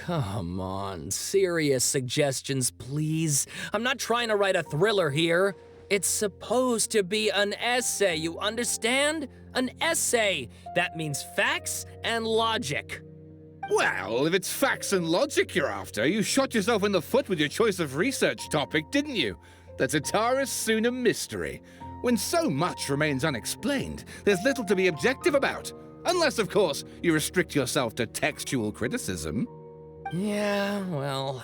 Come on, serious suggestions, please. I'm not trying to write a thriller here. It's supposed to be an essay, you understand? An essay. That means facts and logic. Well, if it's facts and logic you're after, you shot yourself in the foot with your choice of research topic, didn't you? The Tatara Suna mystery. When so much remains unexplained, there's little to be objective about. Unless, of course, you restrict yourself to textual criticism. Yeah, well,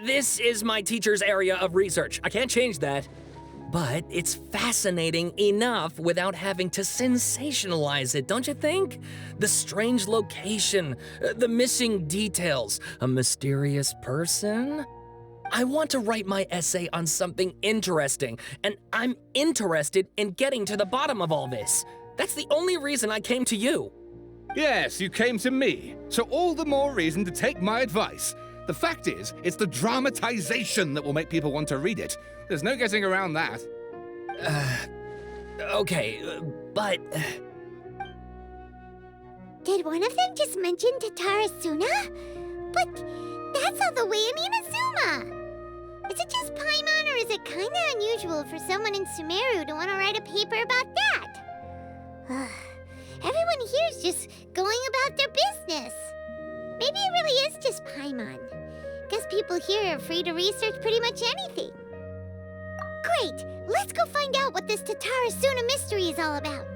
this is my teacher's area of research. I can't change that. But it's fascinating enough without having to sensationalize it, don't you think? The strange location, the missing details, a mysterious person. I want to write my essay on something interesting, and I'm interested in getting to the bottom of all this. That's the only reason I came to you. Yes, you came to me, so all the more reason to take my advice. The fact is, it's the dramatization that will make people want to read it. There's no getting around that. Okay, but... Did one of them just mention Tatara Suna? But that's all the way in Inazuma! Is it just Paimon, or is it kinda unusual for someone in Sumeru to want to write a paper about that? Everyone here is just going about their business. Maybe it really is just Paimon. Guess people here are free to research pretty much anything. Great! Let's go find out what this Tatara Suna mystery is all about.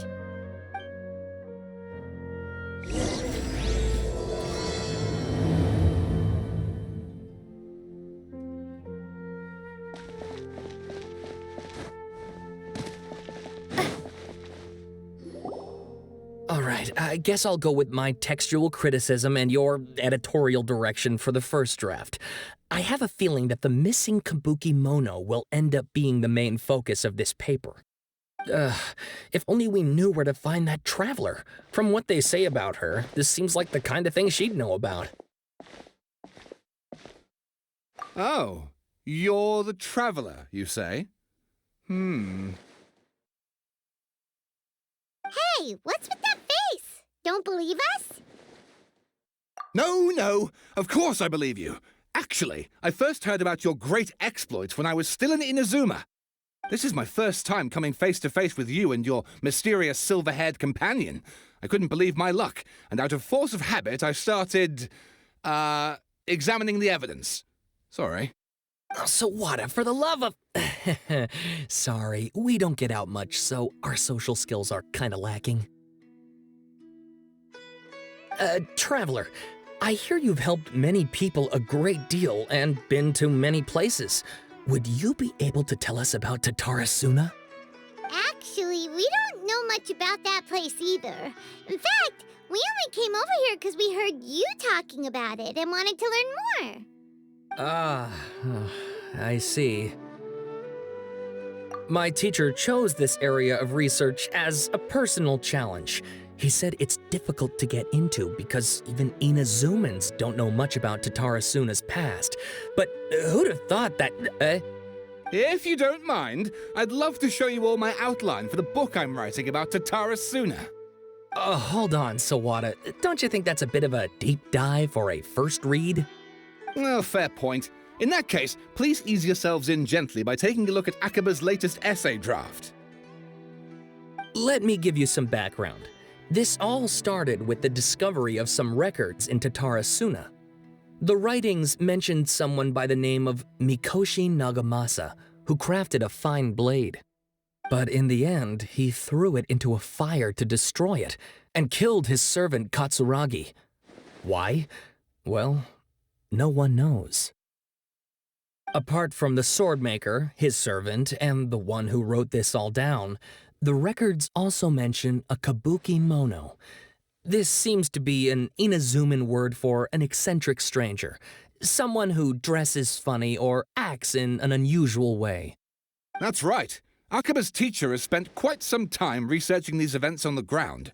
Alright, I guess I'll go with my textual criticism and your editorial direction for the first draft. I have a feeling that the missing Kabuki Mono will end up being the main focus of this paper. If only we knew where to find that traveler. From what they say about her, this seems like the kind of thing she'd know about. Oh, you're the traveler, you say? Hey, what's with that face? Don't believe us? No, of course I believe you. Actually, I first heard about your great exploits when I was still in Inazuma. This is my first time coming face to face with you and your mysterious silver-haired companion. I couldn't believe my luck, and out of force of habit, I started, examining the evidence. Sorry. Oh, Sawada, for the love of... Sorry, we don't get out much, so our social skills are kinda lacking. Traveler, I hear you've helped many people a great deal and been to many places. Would you be able to tell us about Tatara Suna? Actually, we don't know much about that place either. In fact, we only came over here because we heard you talking about it and wanted to learn more. I see. My teacher chose this area of research as a personal challenge. He said it's difficult to get into because even Inazumans don't know much about Tatara Suna's past. But who'd have thought that, If you don't mind, I'd love to show you all my outline for the book I'm writing about Tatara Suna. Hold on, Sawada. Don't you think that's a bit of a deep dive for a first read? Well, fair point. In that case, please ease yourselves in gently by taking a look at Akaba's latest essay draft. Let me give you some background. This all started with the discovery of some records in Tatara Suna. The writings mentioned someone by the name of Mikoshi Nagamasa, who crafted a fine blade. But in the end, he threw it into a fire to destroy it, and killed his servant Katsuragi. Why? Well, no one knows. Apart from the swordmaker, his servant, and the one who wrote this all down, the records also mention a Kabuki Mono. This seems to be an Inazuman word for an eccentric stranger, someone who dresses funny or acts in an unusual way. That's right. Akaba's teacher has spent quite some time researching these events on the ground.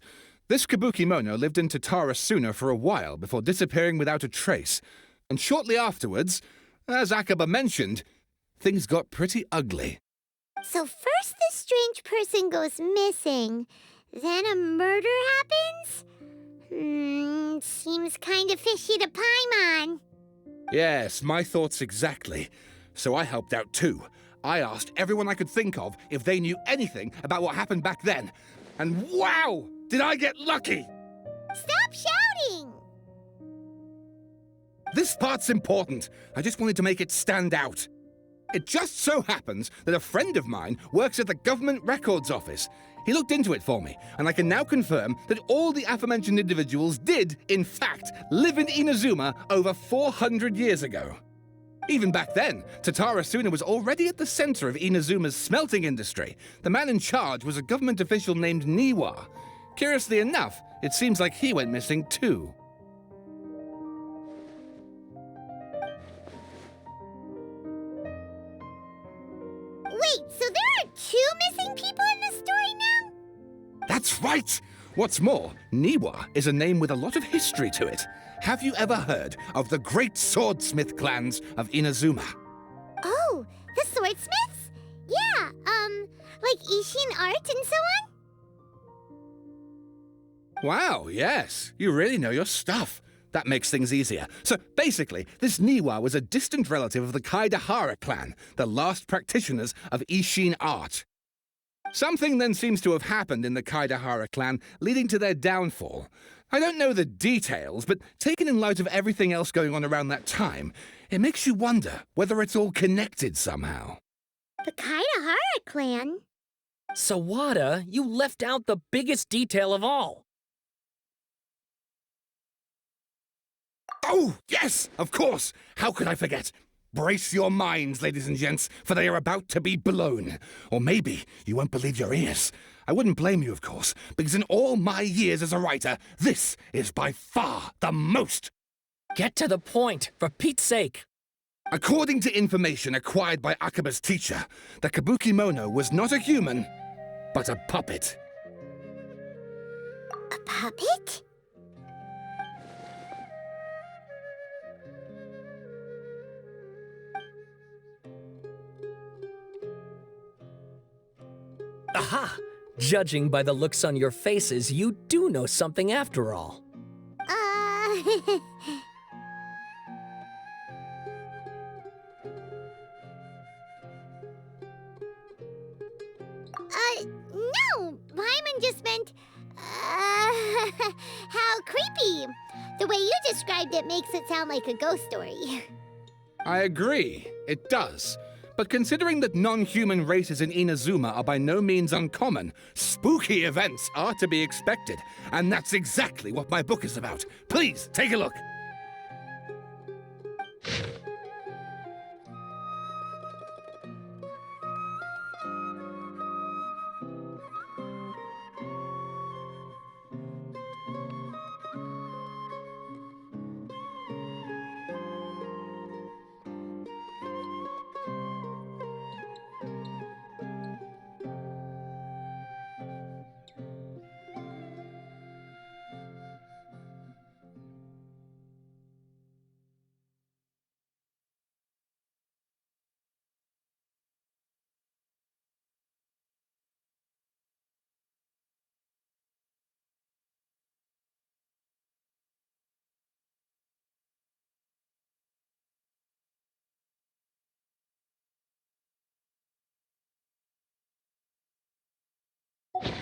This Kabuki Mono lived in Tatara Suna for a while before disappearing without a trace. And shortly afterwards, as Akaba mentioned, things got pretty ugly. So first this strange person goes missing, then a murder happens? Seems kinda fishy to Paimon. Yes, my thoughts exactly. So I helped out too. I asked everyone I could think of if they knew anything about what happened back then. And wow! Did I get lucky! Stop shouting! This part's important. I just wanted to make it stand out. It just so happens that a friend of mine works at the Government Records Office. He looked into it for me, and I can now confirm that all the aforementioned individuals did, in fact, live in Inazuma over 400 years ago. Even back then, Tatara Suna was already at the center of Inazuma's smelting industry. The man in charge was a government official named Niwa. Curiously enough, it seems like he went missing too. Wait, so there are two missing people in the story now? That's right! What's more, Niwa is a name with a lot of history to it. Have you ever heard of the great swordsmith clans of Inazuma? Oh, the swordsmiths? Yeah, like Ishin art and so on? Wow, yes. You really know your stuff. That makes things easier. So basically, this Niwa was a distant relative of the Kaidahara clan, the last practitioners of Ishin art. Something then seems to have happened in the Kaidahara clan, leading to their downfall. I don't know the details, but taken in light of everything else going on around that time, it makes you wonder whether it's all connected somehow. The Kaidahara clan? Sawada, you left out the biggest detail of all. Oh, yes, of course. How could I forget? Brace your minds, ladies and gents, for they are about to be blown. Or maybe you won't believe your ears. I wouldn't blame you, of course, because in all my years as a writer, this is by far the most. Get to the point, for Pete's sake. According to information acquired by Akaba's teacher, the Kabukimono was not a human, but a puppet. A puppet? Aha! Judging by the looks on your faces, you do know something after all. No! Paimon just meant, how creepy. The way you described it makes it sound like a ghost story. I agree, it does. But considering that non-human races in Inazuma are by no means uncommon, spooky events are to be expected. And that's exactly what my book is about. Please, take a look.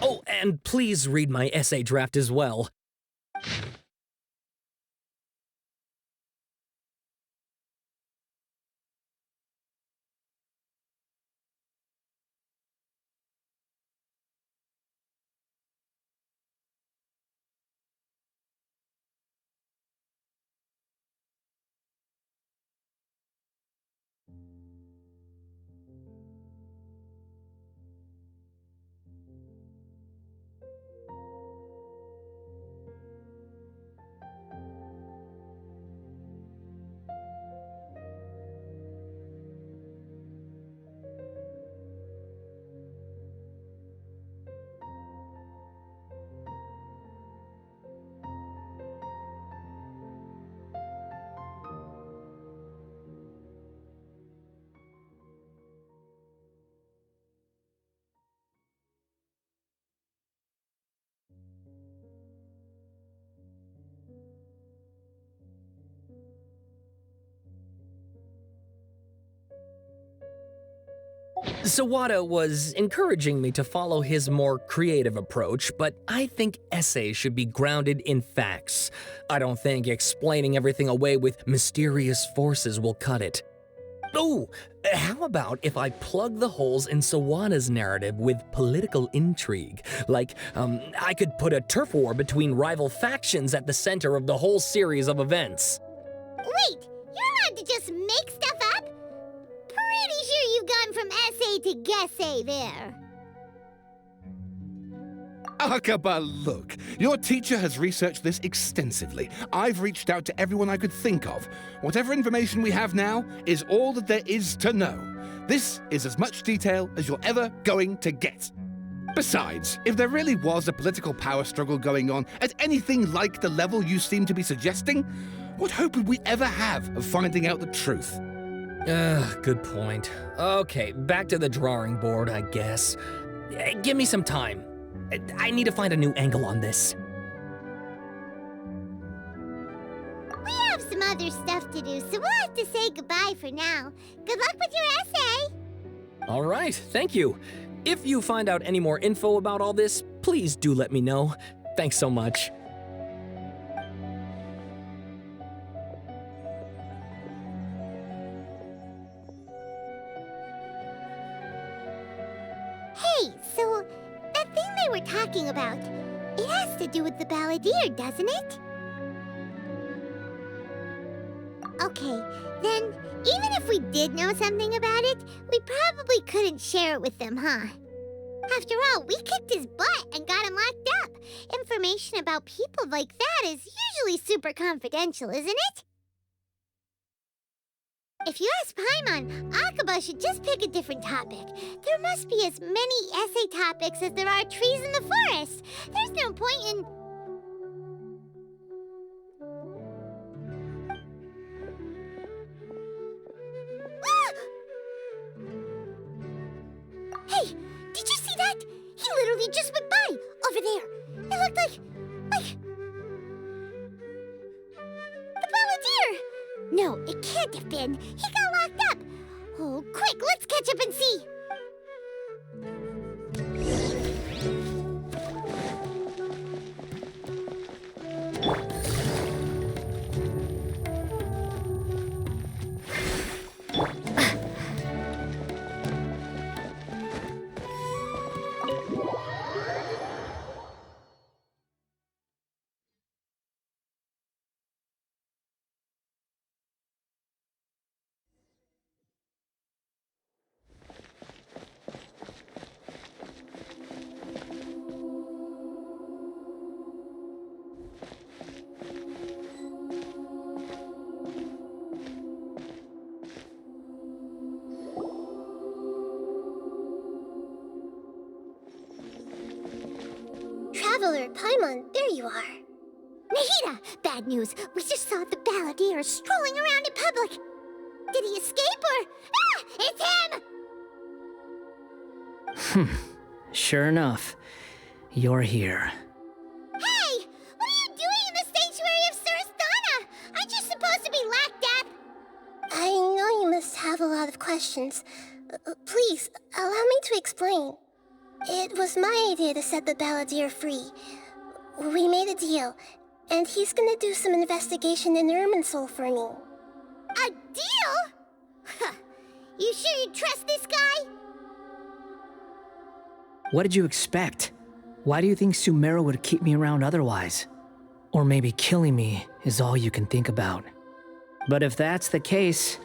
Oh, and please read my essay draft as well. Sawada was encouraging me to follow his more creative approach, but I think essays should be grounded in facts. I don't think explaining everything away with mysterious forces will cut it. Oh, how about if I plug the holes in Sawada's narrative with political intrigue? Like, I could put a turf war between rival factions at the center of the whole series of events. Wait, you're allowed to just make stuff up? Pretty sure you've gone from essay to guessay there. Akaba, look. Your teacher has researched this extensively. I've reached out to everyone I could think of. Whatever information we have now is all that there is to know. This is as much detail as you're ever going to get. Besides, if there really was a political power struggle going on at anything like the level you seem to be suggesting, what hope would we ever have of finding out the truth? Good point. Okay, back to the drawing board, I guess. Give me some time. I need to find a new angle on this. We have some other stuff to do, so we'll have to say goodbye for now. Good luck with your essay! All right, thank you. If you find out any more info about all this, please do let me know. Thanks so much. Hey, so that thing they were talking about, it has to do with the balladeer, doesn't it? Okay, then even if we did know something about it, we probably couldn't share it with them, huh? After all, we kicked his butt and got him locked up. Information about people like that is usually super confidential, isn't it? If you ask Paimon, Akaba should just pick a different topic. There must be as many essay topics as there are trees in the forest. There's no point in... Hey, did you see that? He literally just went by, over there. It looked like... the balladeer! No, it can't have been. He got locked up. Oh, quick, let's catch up and see. Traveler, Paimon, there you are. Nahida! Bad news. We just saw the balladeer strolling around in public. Did he escape or... Ah! It's him! Sure enough, you're here. Hey! What are you doing in the sanctuary of Surasthana? Aren't you supposed to be locked up? I know you must have a lot of questions. Please, allow me to explain. It was my idea to set the balladeer free. We made a deal, and he's gonna do some investigation in Irminsul for me. A deal? Huh. You sure you trust this guy? What did you expect? Why do you think Sumeru would keep me around otherwise? Or maybe killing me is all you can think about. But if that's the case,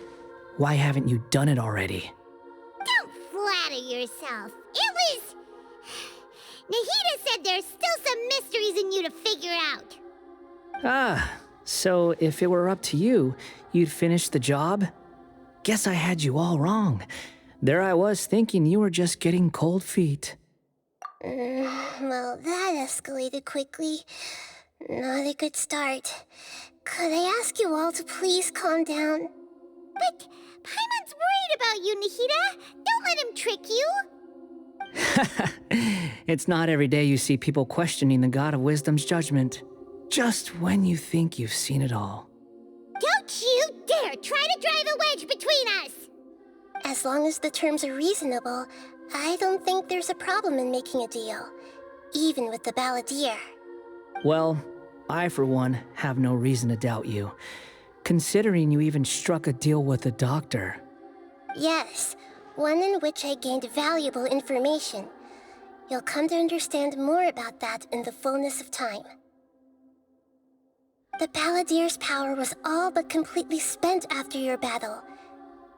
why haven't you done it already? Don't flatter yourself. It was... Nahida said there's still some mysteries in you to figure out. Ah, so if it were up to you, you'd finish the job? Guess I had you all wrong. There I was thinking you were just getting cold feet. Well, that escalated quickly. Not a good start. Could I ask you all to please calm down? But Paimon's worried about you, Nahida. Don't let him trick you. It's not every day you see people questioning the God of Wisdom's judgment. Just when you think you've seen it all. Don't you dare try to drive a wedge between us! As long as the terms are reasonable, I don't think there's a problem in making a deal, even with the Balladeer. Well, I for one have no reason to doubt you, considering you even struck a deal with the doctor. Yes, one in which I gained valuable information. You'll come to understand more about that in the fullness of time. The Balladeer's power was all but completely spent after your battle.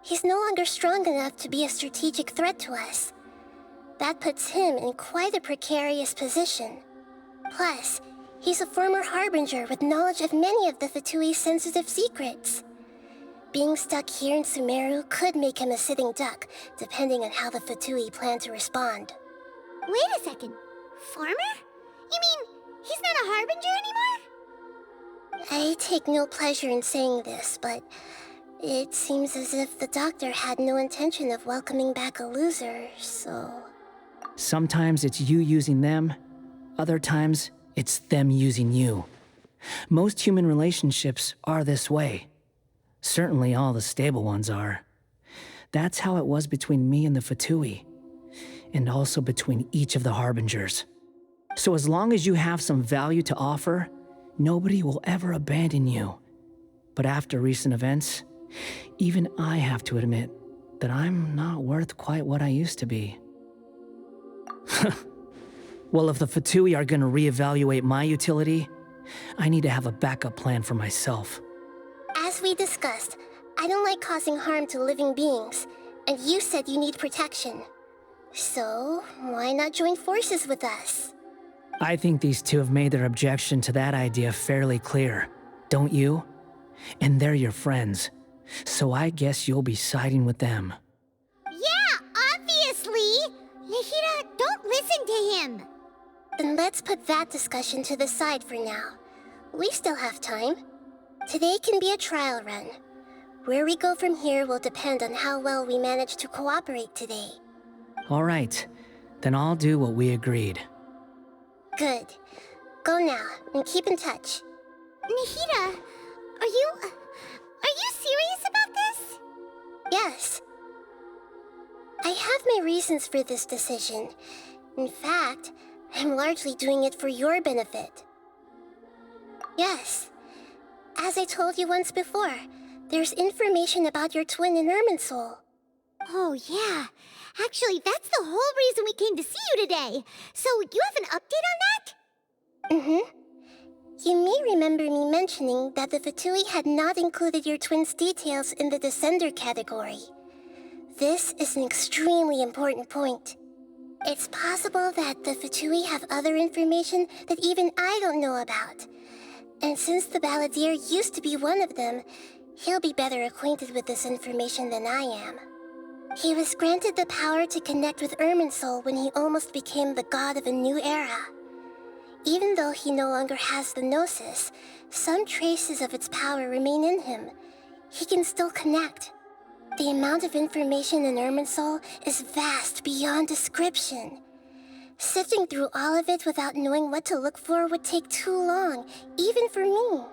He's no longer strong enough to be a strategic threat to us. That puts him in quite a precarious position. Plus, he's a former Harbinger with knowledge of many of the Fatui's sensitive secrets. Being stuck here in Sumeru could make him a sitting duck, depending on how the Fatui plan to respond. Wait a second. Former? You mean he's not a Harbinger anymore? I take no pleasure in saying this, but it seems as if the doctor had no intention of welcoming back a loser, so... Sometimes it's you using them, other times it's them using you. Most human relationships are this way. Certainly all the stable ones are. That's how it was between me and the Fatui, and also between each of the Harbingers. So as long as you have some value to offer, nobody will ever abandon you. But after recent events, even I have to admit that I'm not worth quite what I used to be. Well, if the Fatui are gonna reevaluate my utility, I need to have a backup plan for myself. As we discussed, I don't like causing harm to living beings, and you said you need protection. So, why not join forces with us? I think these two have made their objection to that idea fairly clear, don't you? And they're your friends, so I guess you'll be siding with them. Yeah, obviously! Nahida, don't listen to him! Then let's put that discussion to the side for now. We still have time. Today can be a trial run. Where we go from here will depend on how well we manage to cooperate today. All right, then I'll do what we agreed. Good. Go now, and keep in touch. Nahida, are you serious about this? Yes. I have my reasons for this decision. In fact, I'm largely doing it for your benefit. Yes. As I told you once before, there's information about your twin in Irminsul. Oh, yeah. Actually, that's the whole reason we came to see you today. So, you have an update on that? Mm-hmm. You may remember me mentioning that the Fatui had not included your twin's details in the Descender category. This is an extremely important point. It's possible that the Fatui have other information that even I don't know about. And since the Balladeer used to be one of them, he'll be better acquainted with this information than I am. He was granted the power to connect with Irminsul when he almost became the god of a new era. Even though he no longer has the Gnosis, some traces of its power remain in him. He can still connect. The amount of information in Irminsul is vast beyond description. Sifting through all of it without knowing what to look for would take too long, even for me.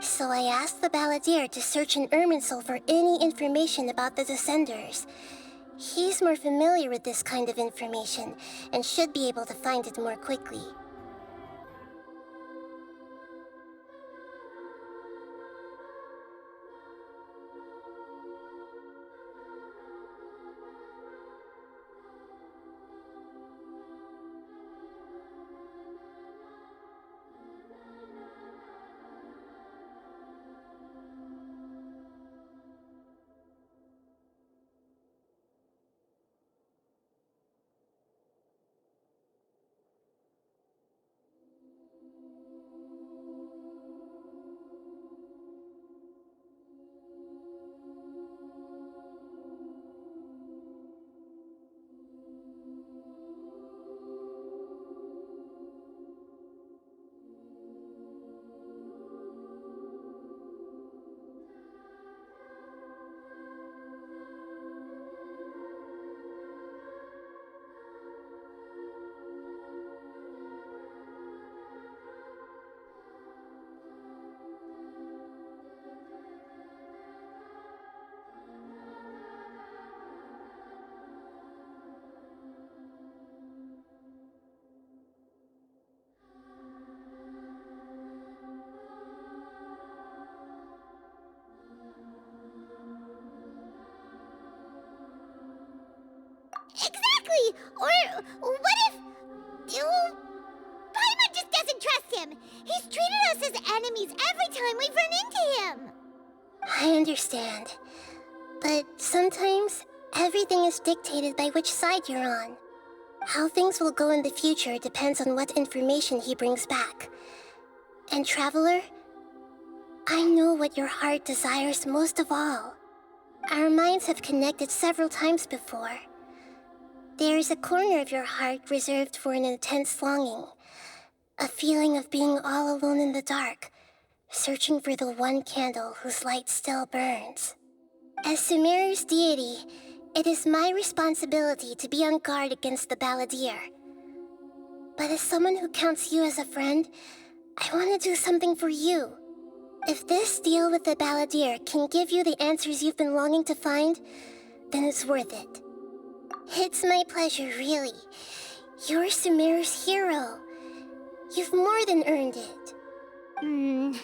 So I asked the Balladeer to search in Irminsul for any information about the Descenders. He's more familiar with this kind of information, and should be able to find it more quickly. Exactly! Or what if... Oh, Paimon just doesn't trust him! He's treated us as enemies every time we've run into him! I understand. But sometimes, everything is dictated by which side you're on. How things will go in the future depends on what information he brings back. And Traveler, I know what your heart desires most of all. Our minds have connected several times before. There is a corner of your heart reserved for an intense longing. A feeling of being all alone in the dark, searching for the one candle whose light still burns. As Sumeru's deity, it is my responsibility to be on guard against the Balladeer. But as someone who counts you as a friend, I want to do something for you. If this deal with the Balladeer can give you the answers you've been longing to find, then it's worth it. It's my pleasure, really. You're Sumeru's hero. You've more than earned it. Paimon's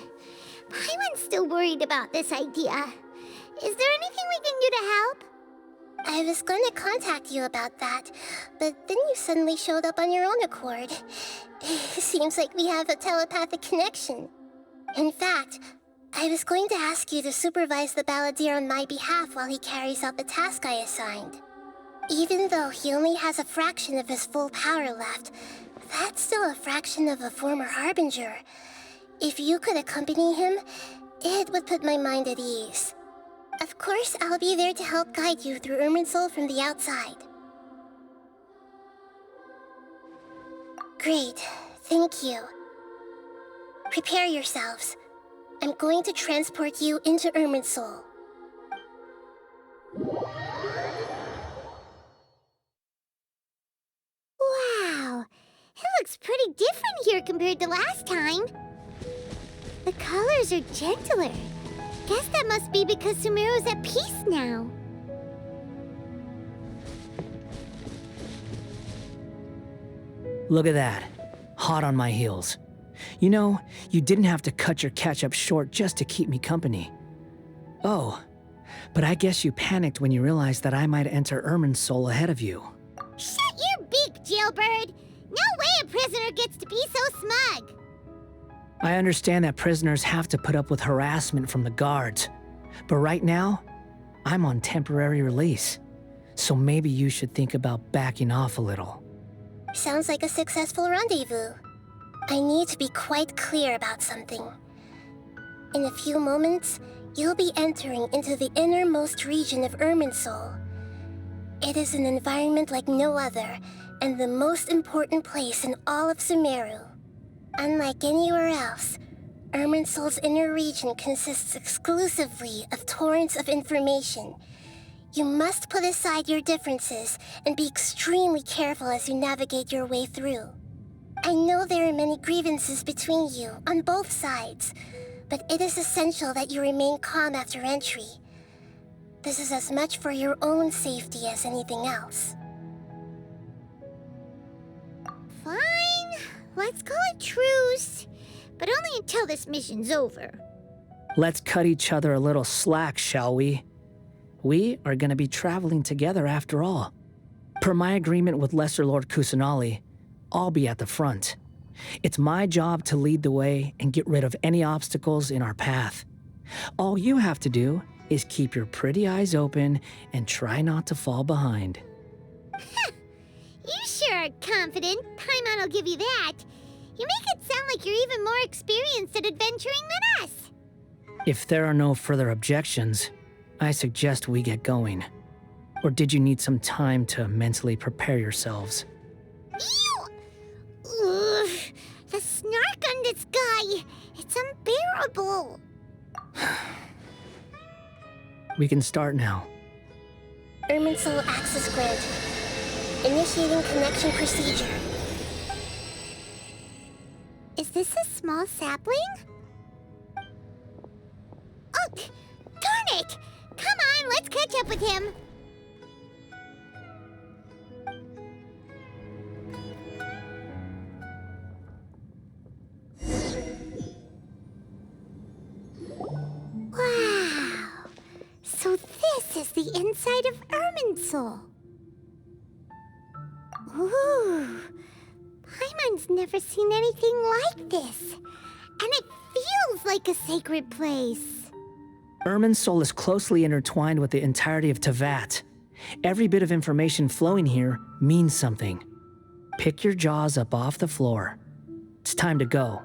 still worried about this idea. Is there anything we can do to help? I was going to contact you about that, but then you suddenly showed up on your own accord. Seems like we have a telepathic connection. In fact, I was going to ask you to supervise the Balladeer on my behalf while he carries out the task I assigned. Even though he only has a fraction of his full power left, that's still a fraction of a former Harbinger. If you could accompany him, it would put my mind at ease. Of course, I'll be there to help guide you through Irminsul from the outside. Great, thank you. Prepare yourselves. I'm going to transport you into Irminsul. Wow, it looks pretty different here compared to last time. The colors are gentler. Guess that must be because Sumeru's at peace now. Look at that. Hot on my heels. You know, you didn't have to cut your catch-up short just to keep me company. Oh, but I guess you panicked when you realized that I might enter Irminsul ahead of you. Shut your beak, Jailbird! No way a prisoner gets to be so smug! I understand that prisoners have to put up with harassment from the guards, but right now, I'm on temporary release, so maybe you should think about backing off a little. Sounds like a successful rendezvous. I need to be quite clear about something. In a few moments, you'll be entering into the innermost region of Irminsul. It is an environment like no other, and the most important place in all of Sumeru. Unlike anywhere else, Irminsul's inner region consists exclusively of torrents of information. You must put aside your differences and be extremely careful as you navigate your way through. I know there are many grievances between you, on both sides, but it is essential that you remain calm after entry. This is as much for your own safety as anything else. Fine. Let's call it truce. But only until this mission's over. Let's cut each other a little slack, shall we? We are going to be traveling together after all. Per my agreement with Lesser Lord Kusanali, I'll be at the front. It's my job to lead the way and get rid of any obstacles in our path. All you have to do is keep your pretty eyes open and try not to fall behind. You sure are confident. Paimon will give you that. You make it sound like you're even more experienced at adventuring than us. If there are no further objections, I suggest we get going. Or did you need some time to mentally prepare yourselves? Ew! Ugh, the snark on this guy. It's unbearable. We can start now. Irminsul access granted. Initiating connection procedure. Is this a small sapling? Oh, darn it! Come on, let's catch up with him. Wow! So this is the inside of Irminsul. Ooh. Paimon's never seen anything like this. And it feels like a sacred place. Irminsul is closely intertwined with the entirety of Teyvat. Every bit of information flowing here means something. Pick your jaws up off the floor. It's time to go.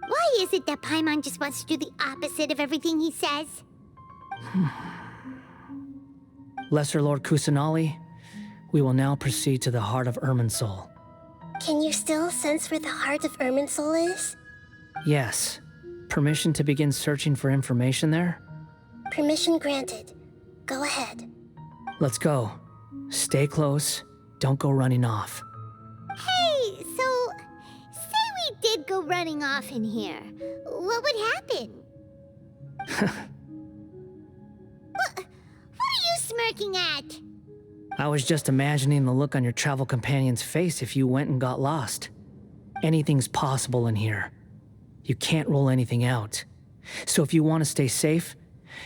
Why is it that Paimon just wants to do the opposite of everything he says? Lesser Lord Kusanali, we will now proceed to the heart of Irminsul. Can you still sense where the heart of Irminsul is? Yes. Permission to begin searching for information there? Permission granted. Go ahead. Let's go. Stay close. Don't go running off. Hey, so say we did go running off in here. What would happen? What are you smirking at? I was just imagining the look on your travel companion's face if you went and got lost. Anything's possible in here. You can't rule anything out. So if you want to stay safe,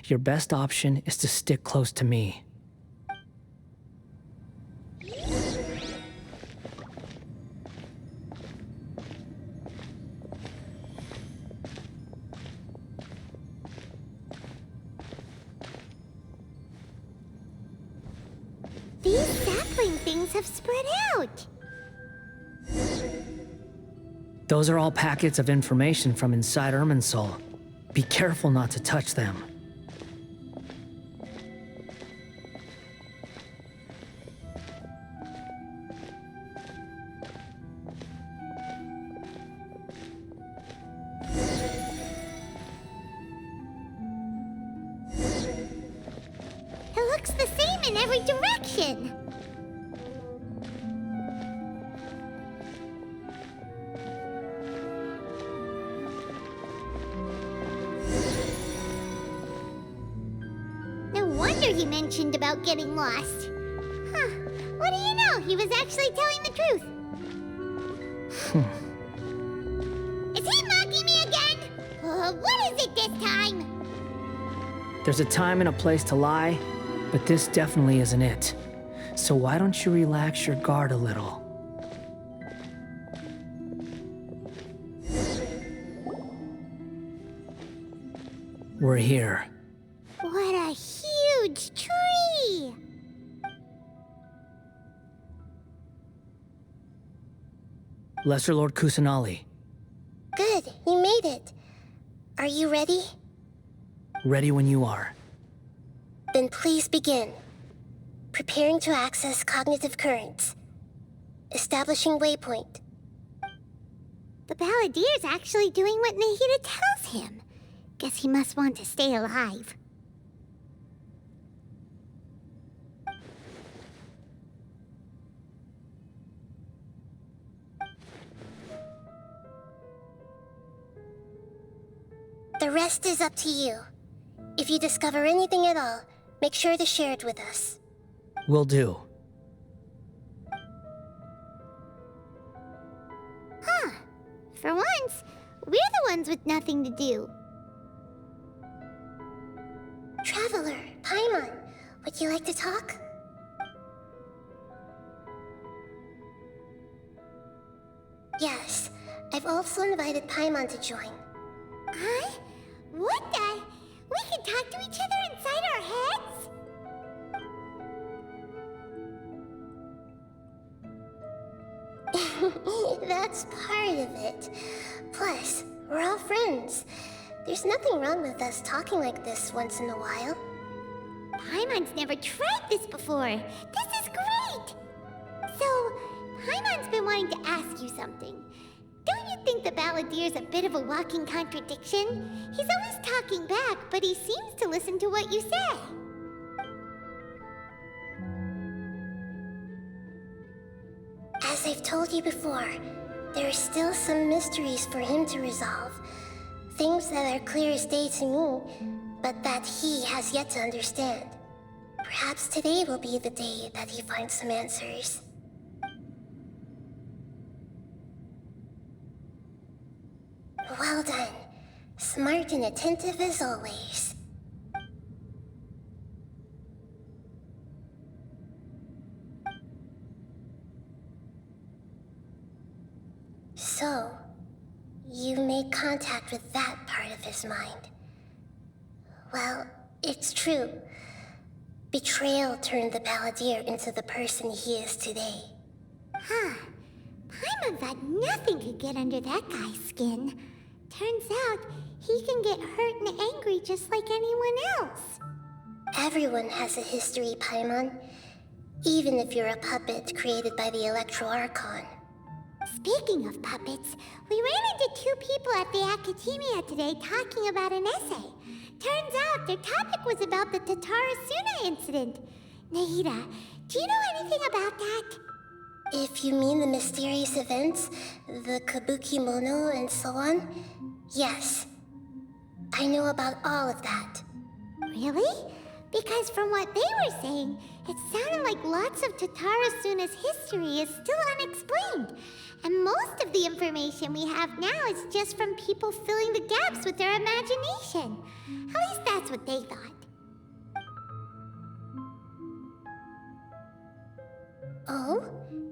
your best option is to stick close to me. These sapling things have spread out. Those are all packets of information from inside Irminsul. Be careful not to touch them. It looks the same in every direction. No wonder he mentioned about getting lost. Huh. What do you know? He was actually telling the truth. Is he mocking me again? What is it this time? There's a time and a place to lie, but this definitely isn't it. So why don't you relax your guard a little? We're here. What a huge tree! Lesser Lord Kusanali, Good, you made it. Are you ready? ready when you are. Then please begin. Preparing to access cognitive currents. Establishing waypoint. The Balladier's actually doing what Nahida tells him. Guess he must want to stay alive. The rest is up to you. If you discover anything at all, make sure to share it with us. Will do. Huh. For once, we're the ones with nothing to do. Traveler, Paimon, would you like to talk? Yes, I've also invited Paimon to join. Huh? What the? We can talk to each other inside our heads? That's part of it. Plus, we're all friends. There's nothing wrong with us talking like this once in a while. Paimon's never tried this before. This is great! So, Paimon's been wanting to ask you something. Don't you think the Balladier's a bit of a walking contradiction? He's always talking back, but he seems to listen to what you say. As I've told you before, there are still some mysteries for him to resolve. Things that are clear as day to me, but that he has yet to understand. Perhaps today will be the day that he finds some answers. Well done. Smart and attentive as always. So, you made contact with that part of his mind. Well, it's true. Betrayal turned the Balladeer into the person he is today. Huh. Paimon thought nothing could get under that guy's skin. Turns out, he can get hurt and angry just like anyone else. Everyone has a history, Paimon. Even if you're a puppet created by the Electro Archon. Speaking of puppets, we ran into two people at the Academia today talking about an essay. Turns out their topic was about the Tatarasuna incident. Nahida, do you know anything about that? If you mean the mysterious events, the Kabuki Mono and so on, yes. I know about all of that. Really? Because from what they were saying, it sounded like lots of Tatarasuna's history is still unexplained. And most of the information we have now is just from people filling the gaps with their imagination. At least that's what they thought. Oh?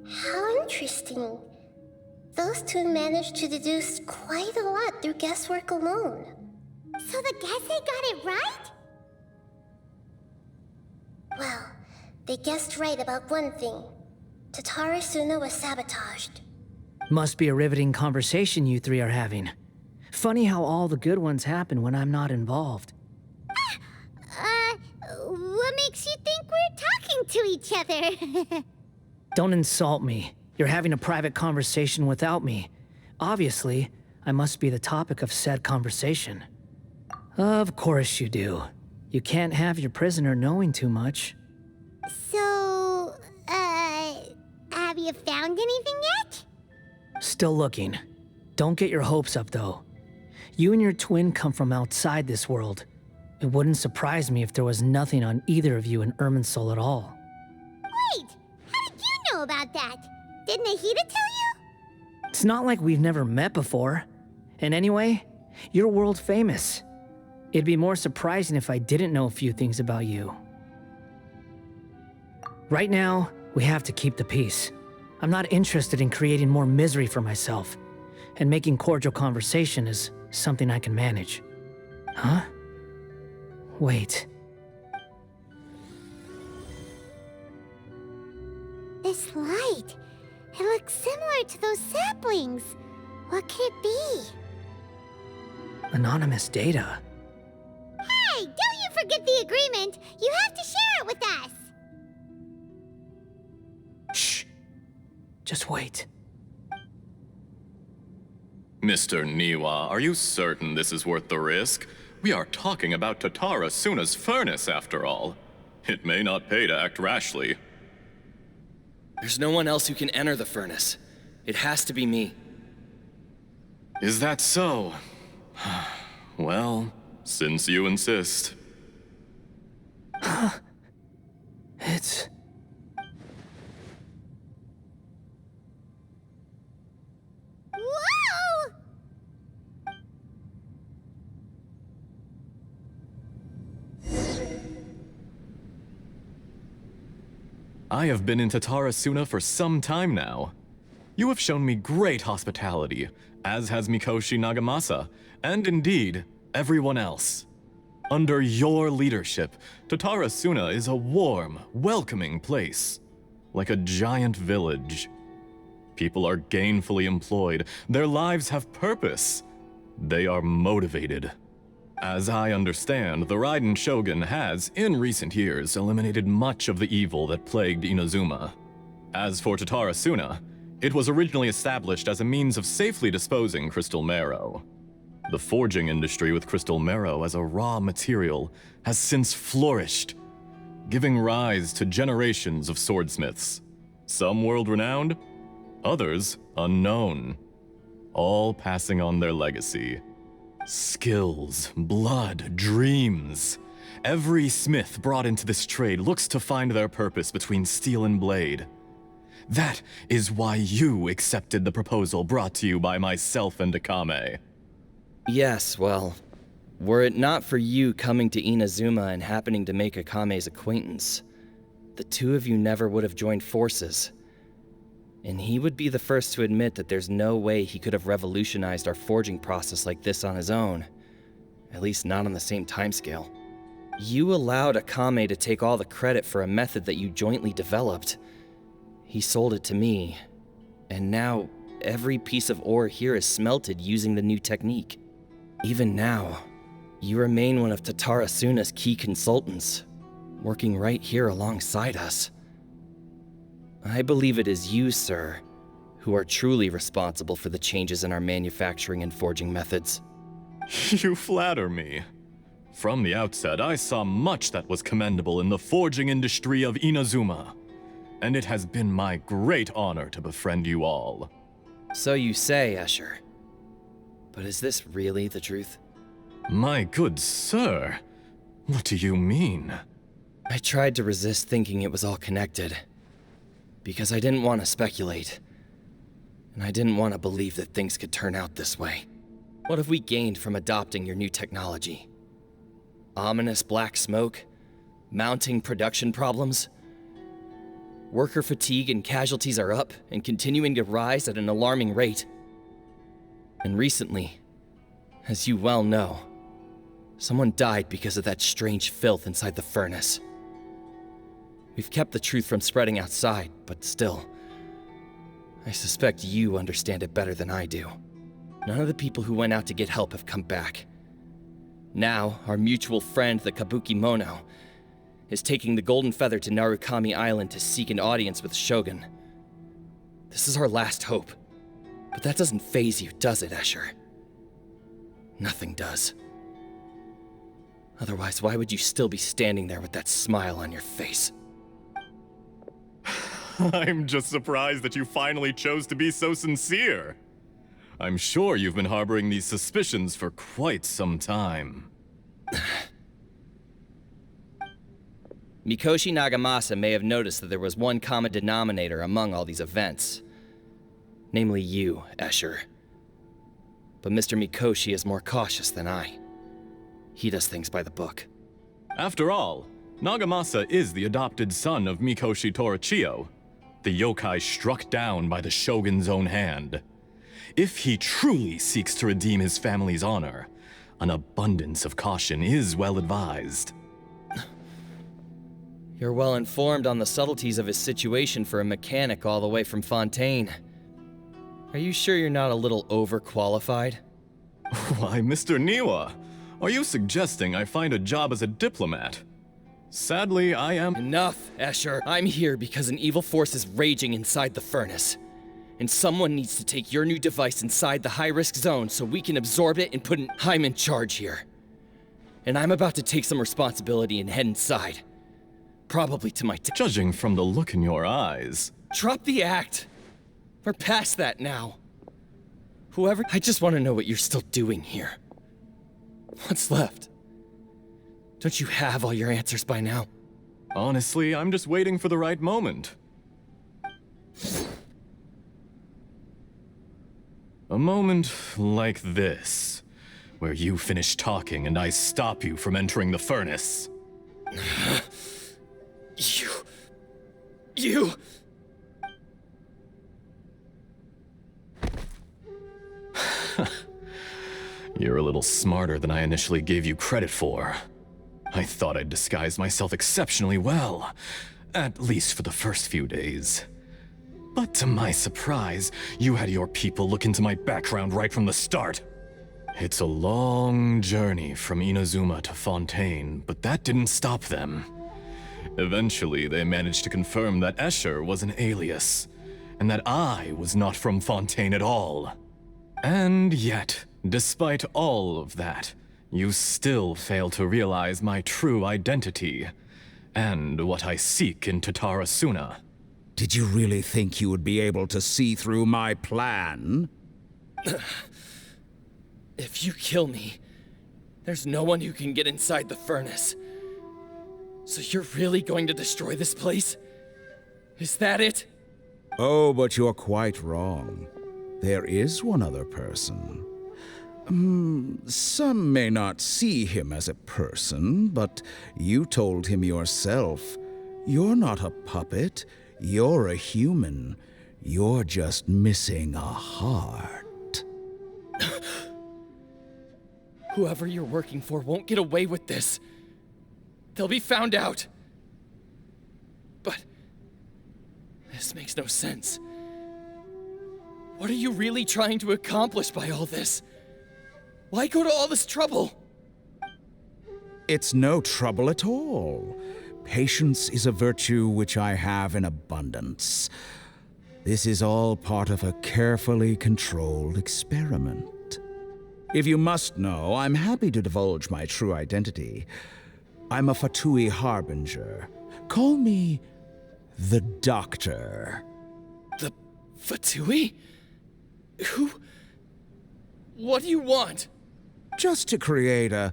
How interesting. Those two managed to deduce quite a lot through guesswork alone. So the Gese got it right? Well, they guessed right about one thing. Tatarasuna was sabotaged. Must be a riveting conversation you three are having. Funny how all the good ones happen when I'm not involved. What makes you think we're talking to each other? Don't insult me. You're having a private conversation without me. Obviously, I must be the topic of said conversation. Of course you do. You can't have your prisoner knowing too much. So, have you found anything yet? Still looking. Don't get your hopes up, though. You and your twin come from outside this world. It wouldn't surprise me if there was nothing on either of you in Irminsul at all. Wait, how did you know about that? Did Nahida tell you? It's not like we've never met before. And anyway, you're world famous. It'd be more surprising if I didn't know a few things about you. Right now, we have to keep the peace. I'm not interested in creating more misery for myself, and making cordial conversation is something I can manage. Huh? Wait. This light. It looks similar to those saplings. What could it be? Anonymous data. Hey, don't you forget the agreement! You have to share it with us! Shh. Just wait. Mr. Niwa, are you certain this is worth the risk? We are talking about Tatarasuna's furnace, after all. It may not pay to act rashly. There's no one else who can enter the furnace. It has to be me. Is that so? Well, since you insist. It's... Whoa! I have been in Tatarasuna for some time now. You have shown me great hospitality, as has Mikoshi Nagamasa, and indeed, everyone else. Under your leadership, Tatarasuna is a warm, welcoming place, like a giant village. People are gainfully employed, their lives have purpose, they are motivated. As I understand, the Raiden Shogun has, in recent years, eliminated much of the evil that plagued Inazuma. As for Tatarasuna, it was originally established as a means of safely disposing crystal marrow. The forging industry with crystal marrow as a raw material has since flourished, giving rise to generations of swordsmiths. Some world-renowned, others unknown, all passing on their legacy. Skills, blood, dreams. Every smith brought into this trade looks to find their purpose between steel and blade. That is why you accepted the proposal brought to you by myself and Akame. Yes, well, were it not for you coming to Inazuma and happening to make Akame's acquaintance, the two of you never would have joined forces. And he would be the first to admit that there's no way he could have revolutionized our forging process like this on his own. At least not on the same timescale. You allowed Akame to take all the credit for a method that you jointly developed. He sold it to me, and now every piece of ore here is smelted using the new technique. Even now, you remain one of Tatara Suna's key consultants, working right here alongside us. I believe it is you, sir, who are truly responsible for the changes in our manufacturing and forging methods. You flatter me. From the outset, I saw much that was commendable in the forging industry of Inazuma, and it has been my great honor to befriend you all. So you say, Escher. But is this really the truth? My good sir, what do you mean? I tried to resist thinking it was all connected, because I didn't want to speculate, and I didn't want to believe that things could turn out this way. What have we gained from adopting your new technology? Ominous black smoke? Mounting production problems? Worker fatigue and casualties are up and continuing to rise at an alarming rate. And recently, as you well know, someone died because of that strange filth inside the furnace. We've kept the truth from spreading outside, but still, I suspect you understand it better than I do. None of the people who went out to get help have come back. Now, our mutual friend, the Kabuki Mono, is taking the Golden Feather to Narukami Island to seek an audience with Shogun. This is our last hope. But that doesn't faze you, does it, Escher? Nothing does. Otherwise, why would you still be standing there with that smile on your face? I'm just surprised that you finally chose to be so sincere. I'm sure you've been harboring these suspicions for quite some time. Mikoshi Nagamasa may have noticed that there was one common denominator among all these events. Namely you, Escher. But Mr. Mikoshi is more cautious than I. He does things by the book. After all, Nagamasa is the adopted son of Mikoshi Torichio, the yokai struck down by the Shogun's own hand. If he truly seeks to redeem his family's honor, an abundance of caution is well advised. You're well informed on the subtleties of his situation for a mechanic all the way from Fontaine. Are you sure you're not a little overqualified? Why, Mr. Niwa, are you suggesting I find a job as a diplomat? Sadly, I am— Enough, Escher. I'm here because an evil force is raging inside the furnace. And someone needs to take your new device inside the high-risk zone so we can absorb it and put an— I'm in charge here. And I'm about to take some responsibility and head inside. Probably to my— Judging from the look in your eyes— Drop the act! We're past that now. Whoever— I just want to know what you're still doing here. What's left? Don't you have all your answers by now? Honestly, I'm just waiting for the right moment. A moment like this, where you finish talking and I stop you from entering the furnace. You... You're a little smarter than I initially gave you credit for. I thought I'd disguised myself exceptionally well, at least for the first few days. But to my surprise, you had your people look into my background right from the start. It's a long journey from Inazuma to Fontaine, but that didn't stop them. Eventually, they managed to confirm that Escher was an alias, and that I was not from Fontaine at all. And yet, despite all of that, you still fail to realize my true identity, and what I seek in Tatara Suna. Did you really think you would be able to see through my plan? If you kill me, there's no one who can get inside the furnace. So you're really going to destroy this place? Is that it? Oh, but you're quite wrong. There is one other person. Some may not see him as a person, but you told him yourself. You're not a puppet. You're a human. You're just missing a heart. Whoever you're working for won't get away with this. They'll be found out. But this makes no sense. What are you really trying to accomplish by all this? Why go to all this trouble? It's no trouble at all. Patience is a virtue which I have in abundance. This is all part of a carefully controlled experiment. If you must know, I'm happy to divulge my true identity. I'm a Fatui Harbinger. Call me the Doctor. The Fatui? Who? What do you want? Just to create a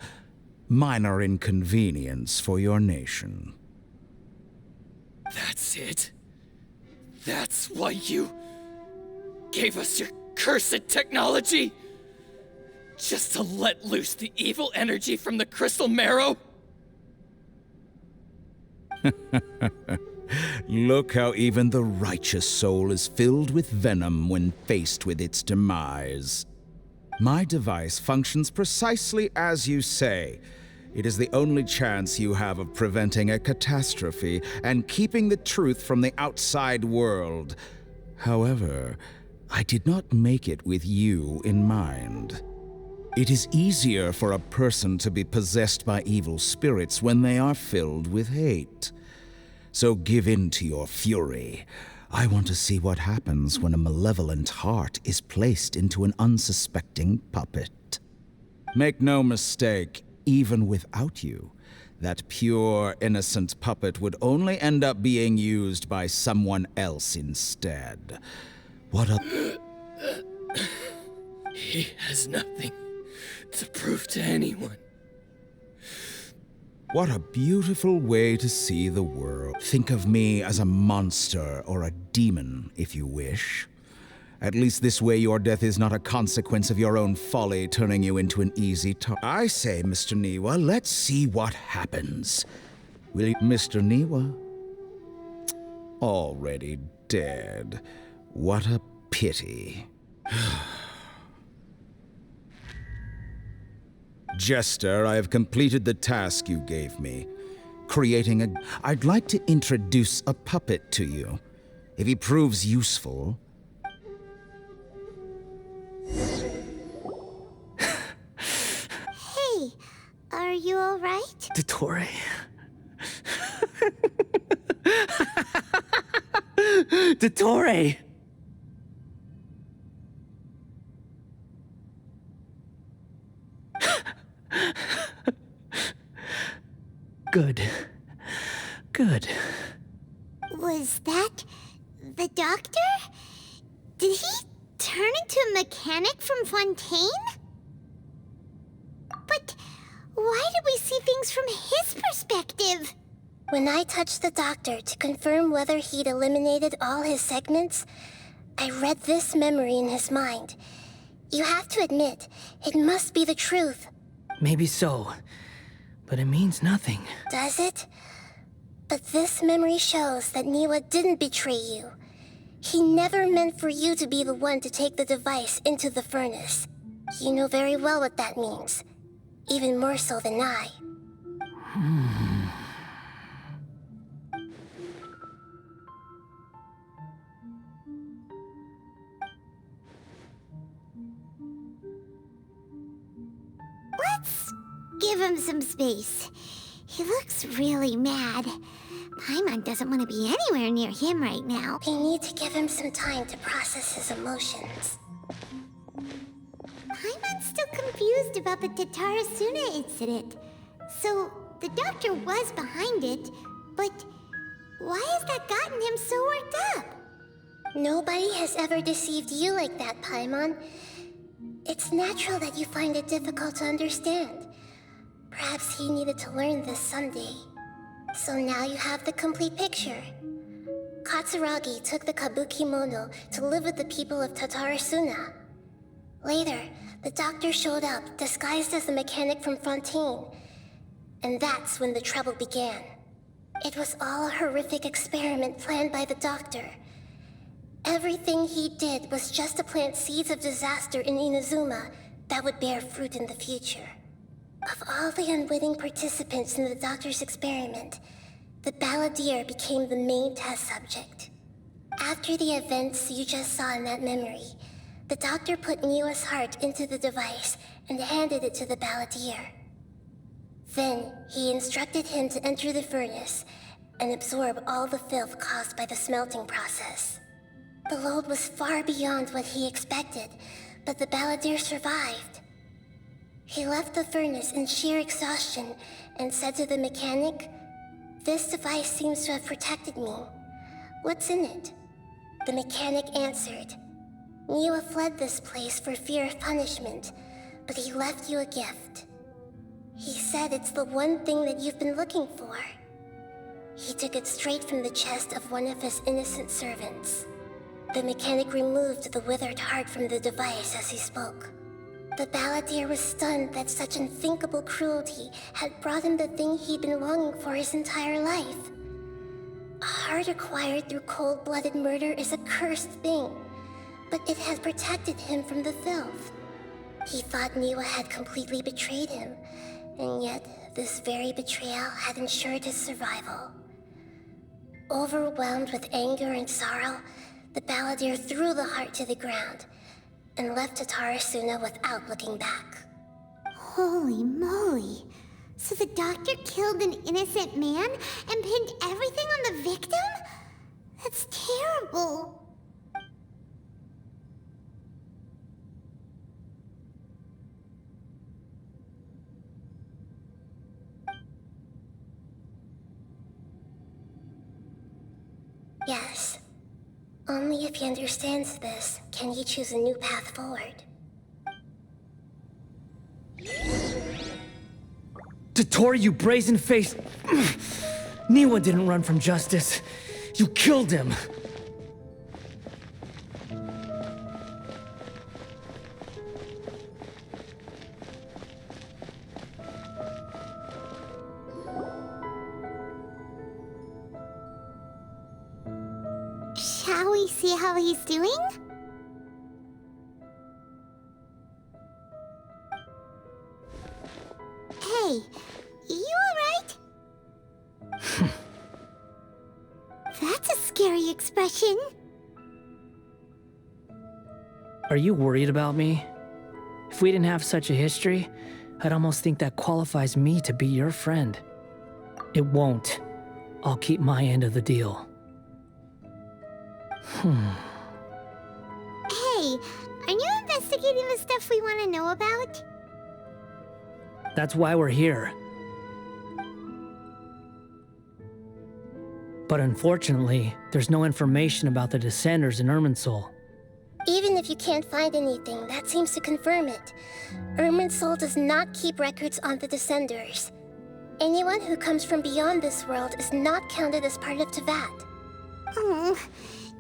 minor inconvenience for your nation. That's it? That's why you gave us your cursed technology? Just to let loose the evil energy from the crystal marrow? Look how even the righteous soul is filled with venom when faced with its demise. My device functions precisely as you say. It is the only chance you have of preventing a catastrophe and keeping the truth from the outside world. However, I did not make it with you in mind. It is easier for a person to be possessed by evil spirits when they are filled with hate. So give in to your fury. I want to see what happens when a malevolent heart is placed into an unsuspecting puppet. Make no mistake, even without you, that pure, innocent puppet would only end up being used by someone else instead. What a... He has nothing to prove to anyone. What a beautiful way to see the world. Think of me as a monster or a demon, if you wish. At least this way your death is not a consequence of your own folly turning you into an easy target. I say, Mr. Niwa, let's see what happens. Will you... Mr. Niwa? Already dead. What a pity. Jester, I have completed the task you gave me. Creating a... I'd like to introduce a puppet to you. If he proves useful... Hey, are you alright? Dottore. Dottore! Good. Good. Was that the doctor? Did he turn into a mechanic from Fontaine? But why did we see things from his perspective? When I touched the doctor to confirm whether he'd eliminated all his segments, I read this memory in his mind. You have to admit, it must be the truth. Maybe so, but it means nothing. Does it? But this memory shows that Niwa didn't betray you. He never meant for you to be the one to take the device into the furnace. You know very well what that means. Even more so than I. Let's give him some space. He looks really mad. Paimon doesn't want to be anywhere near him right now. We need to give him some time to process his emotions. Paimon's still confused about the Tatarasuna incident. So, the doctor was behind it, but why has that gotten him so worked up? Nobody has ever deceived you like that, Paimon. It's natural that you find it difficult to understand. Perhaps he needed to learn this someday. So now you have the complete picture. Katsuragi took the Kabuki Mono to live with the people of Tatarasuna. Later, the doctor showed up, disguised as a mechanic from Fontaine. And that's when the trouble began. It was all a horrific experiment planned by the doctor. Everything he did was just to plant seeds of disaster in Inazuma that would bear fruit in the future. Of all the unwitting participants in the doctor's experiment, the Balladeer became the main test subject. After the events you just saw in that memory, the doctor put Niwa's heart into the device and handed it to the Balladeer. Then, he instructed him to enter the furnace and absorb all the filth caused by the smelting process. The load was far beyond what he expected, but the Balladeer survived. He left the furnace in sheer exhaustion and said to the mechanic, "This device seems to have protected me. What's in it?" The mechanic answered, "Niwa fled this place for fear of punishment, but he left you a gift. He said it's the one thing that you've been looking for." He took it straight from the chest of one of his innocent servants. The mechanic removed the withered heart from the device as he spoke. The Balladeer was stunned that such unthinkable cruelty had brought him the thing he'd been longing for his entire life. A heart acquired through cold-blooded murder is a cursed thing, but it had protected him from the filth. He thought Niwa had completely betrayed him, and yet this very betrayal had ensured his survival. Overwhelmed with anger and sorrow, the Balladeer threw the heart to the ground and left Tatarasuna without looking back. Holy moly. So the doctor killed an innocent man and pinned everything on the victim? That's terrible. Yes. Only if he understands this can he choose a new path forward. Dottore, you brazen-faced... Niwa didn't run from justice. You killed him. Shall we see how he's doing? Hey, you alright? That's a scary expression. Are you worried about me? If we didn't have such a history, I'd almost think that qualifies me to be your friend. It won't. I'll keep my end of the deal. Hey, are you investigating the stuff we want to know about? That's why we're here. But unfortunately, there's no information about the Descenders in Irminsul. Even if you can't find anything, that seems to confirm it. Irminsul does not keep records on the Descenders. Anyone who comes from beyond this world is not counted as part of Teyvat. Oh,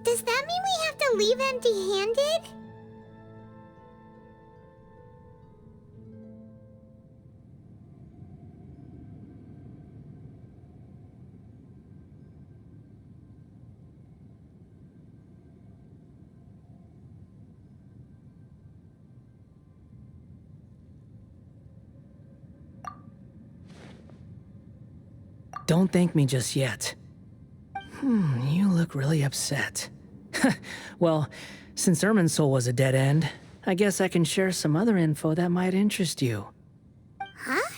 does that mean we have to leave empty-handed? Don't thank me just yet. You look really upset. Well, since Irminsul was a dead end, I guess I can share some other info that might interest you. Huh?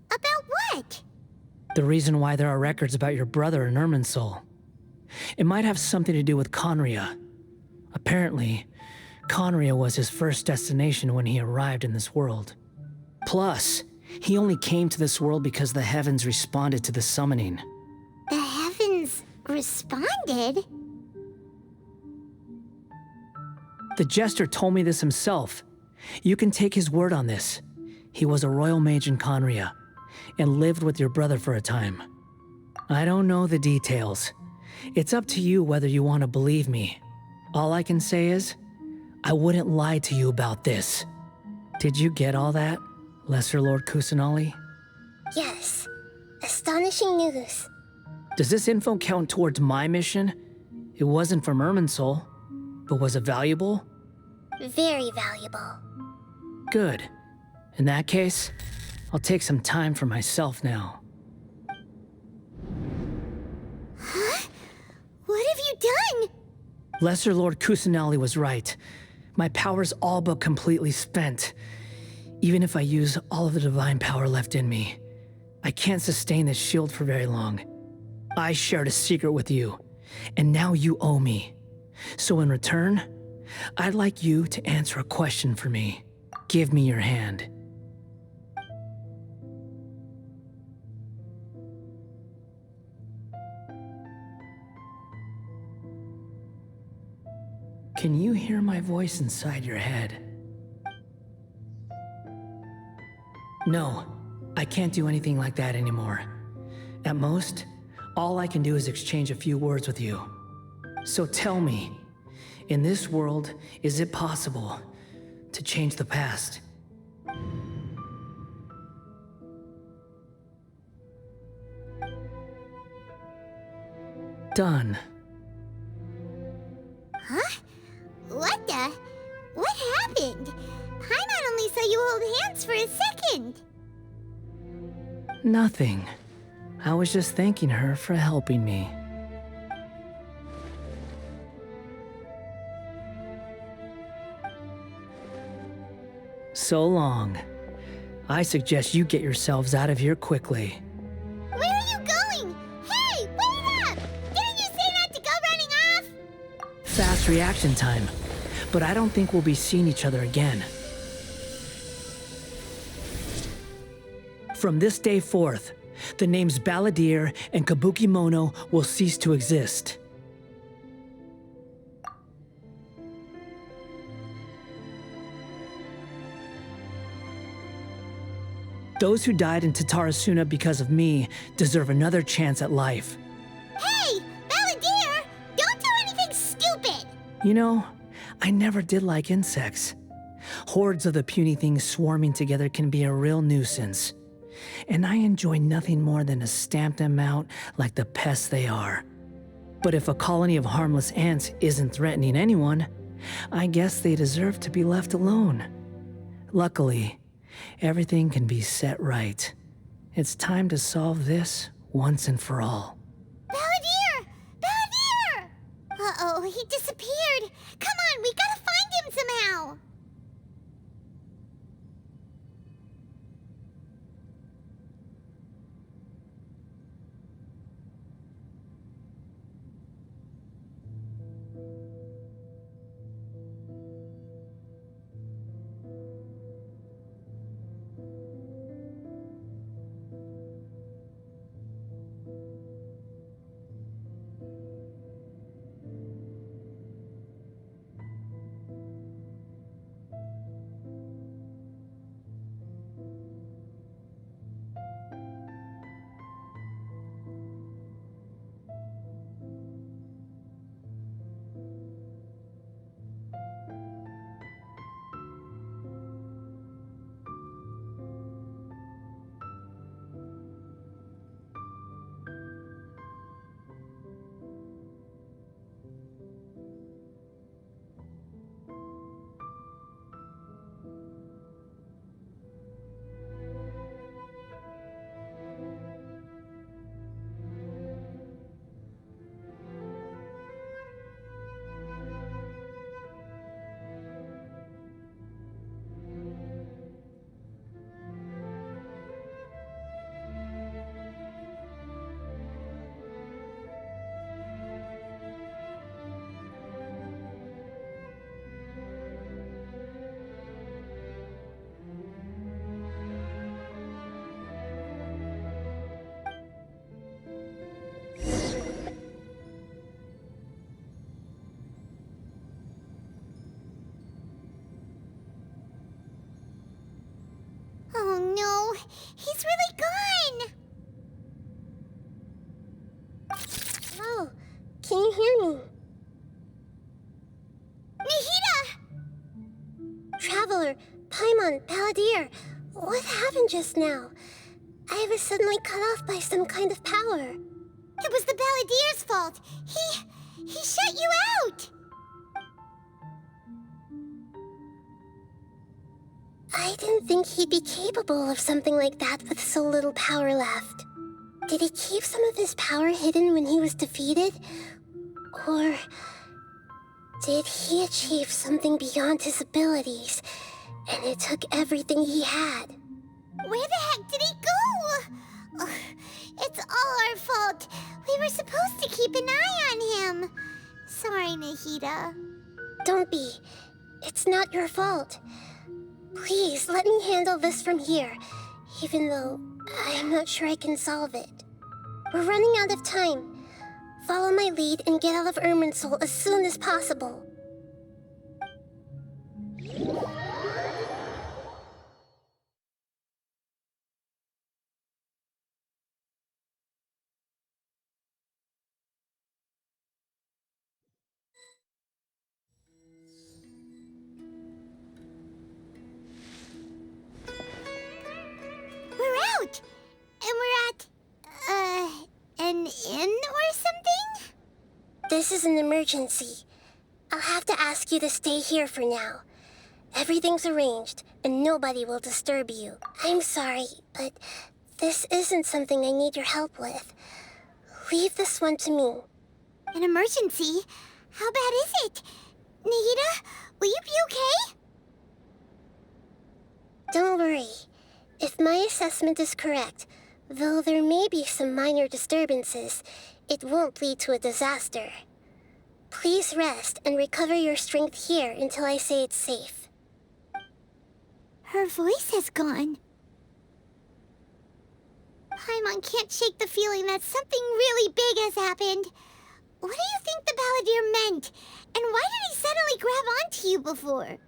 About what? The reason why there are records about your brother in Irminsul. It might have something to do with Conria. Apparently, Conria was his first destination when he arrived in this world. Plus, he only came to this world because the heavens responded to the summoning. The heavens responded? The Jester told me this himself. You can take his word on this. He was a royal mage in Conria, and lived with your brother for a time. I don't know the details. It's up to you whether you want to believe me. All I can say is, I wouldn't lie to you about this. Did you get all that, Lesser Lord Kusanali? Yes. Astonishing news. Does this info count towards my mission? It wasn't from Irminsul. But was it valuable? Very valuable. Good. In that case, I'll take some time for myself now. Huh? What have you done? Lesser Lord Kusanali was right. My power's all but completely spent. Even if I use all of the divine power left in me, I can't sustain this shield for very long. I shared a secret with you, and now you owe me. So in return, I'd like you to answer a question for me. Give me your hand. Can you hear my voice inside your head? No, I can't do anything like that anymore. At most, all I can do is exchange a few words with you. So tell me, in this world, is it possible to change the past? Done. Huh? What the? What happened? Paimon only saw you hold hands for a second. Nothing. I was just thanking her for helping me. So long. I suggest you get yourselves out of here quickly. Where are you going? Hey, wait up! Didn't you say not to go running off? Fast reaction time. But I don't think we'll be seeing each other again. From this day forth, the names Balladeer and Kabukimono will cease to exist. Those who died in Tatarasuna because of me deserve another chance at life. Hey, Balladeer! Don't do anything stupid! You know, I never did like insects. Hordes of the puny things swarming together can be a real nuisance. And I enjoy nothing more than to stamp them out like the pests they are. But if a colony of harmless ants isn't threatening anyone, I guess they deserve to be left alone. Luckily, everything can be set right. It's time to solve this once and for all. Balladeer! Balladeer! Uh-oh, he disappeared. Come on, we gotta find him somehow. Oh no, he's really gone! Oh, can you hear me? Nahida! Traveler, Paimon, Balladeer, what happened just now? I was suddenly cut off by some kind of power. It was the Balladeer's fault. He shut you out! I didn't think he'd be capable of something like that with so little power left. Did he keep some of his power hidden when he was defeated? Or did he achieve something beyond his abilities, and it took everything he had? Where the heck did he go? Ugh, it's all our fault. We were supposed to keep an eye on him. Sorry, Nahida. Don't be. It's not your fault. Please, let me handle this from here, even though I'm not sure I can solve it. We're running out of time. Follow my lead and get out of Irminsul as soon as possible. We're out! And we're at, an inn or something? This is an emergency. I'll have to ask you to stay here for now. Everything's arranged, and nobody will disturb you. I'm sorry, but this isn't something I need your help with. Leave this one to me. An emergency? How bad is it? Nahida, will you be okay? Don't worry. If my assessment is correct, though there may be some minor disturbances, it won't lead to a disaster. Please rest and recover your strength here until I say it's safe. Her voice has gone. Paimon can't shake the feeling that something really big has happened. What do you think the Balladeer meant? And why did he suddenly grab onto you before?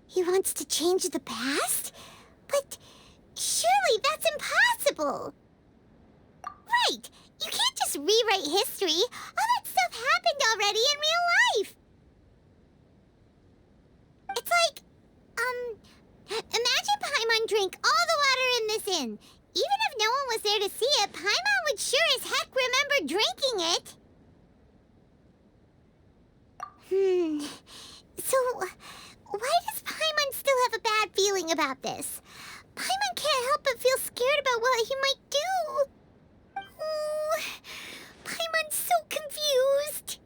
He wants to change the past? But surely that's impossible! Right! You can't just rewrite history! All that stuff happened already in real life! It's like, imagine Paimon drank all the water in this inn. Even if no one was there to see it, Paimon would sure as heck remember drinking it! So, why does Paimon still have a bad feeling about this? Paimon can't help but feel scared about what he might do. Oh, Paimon's so confused.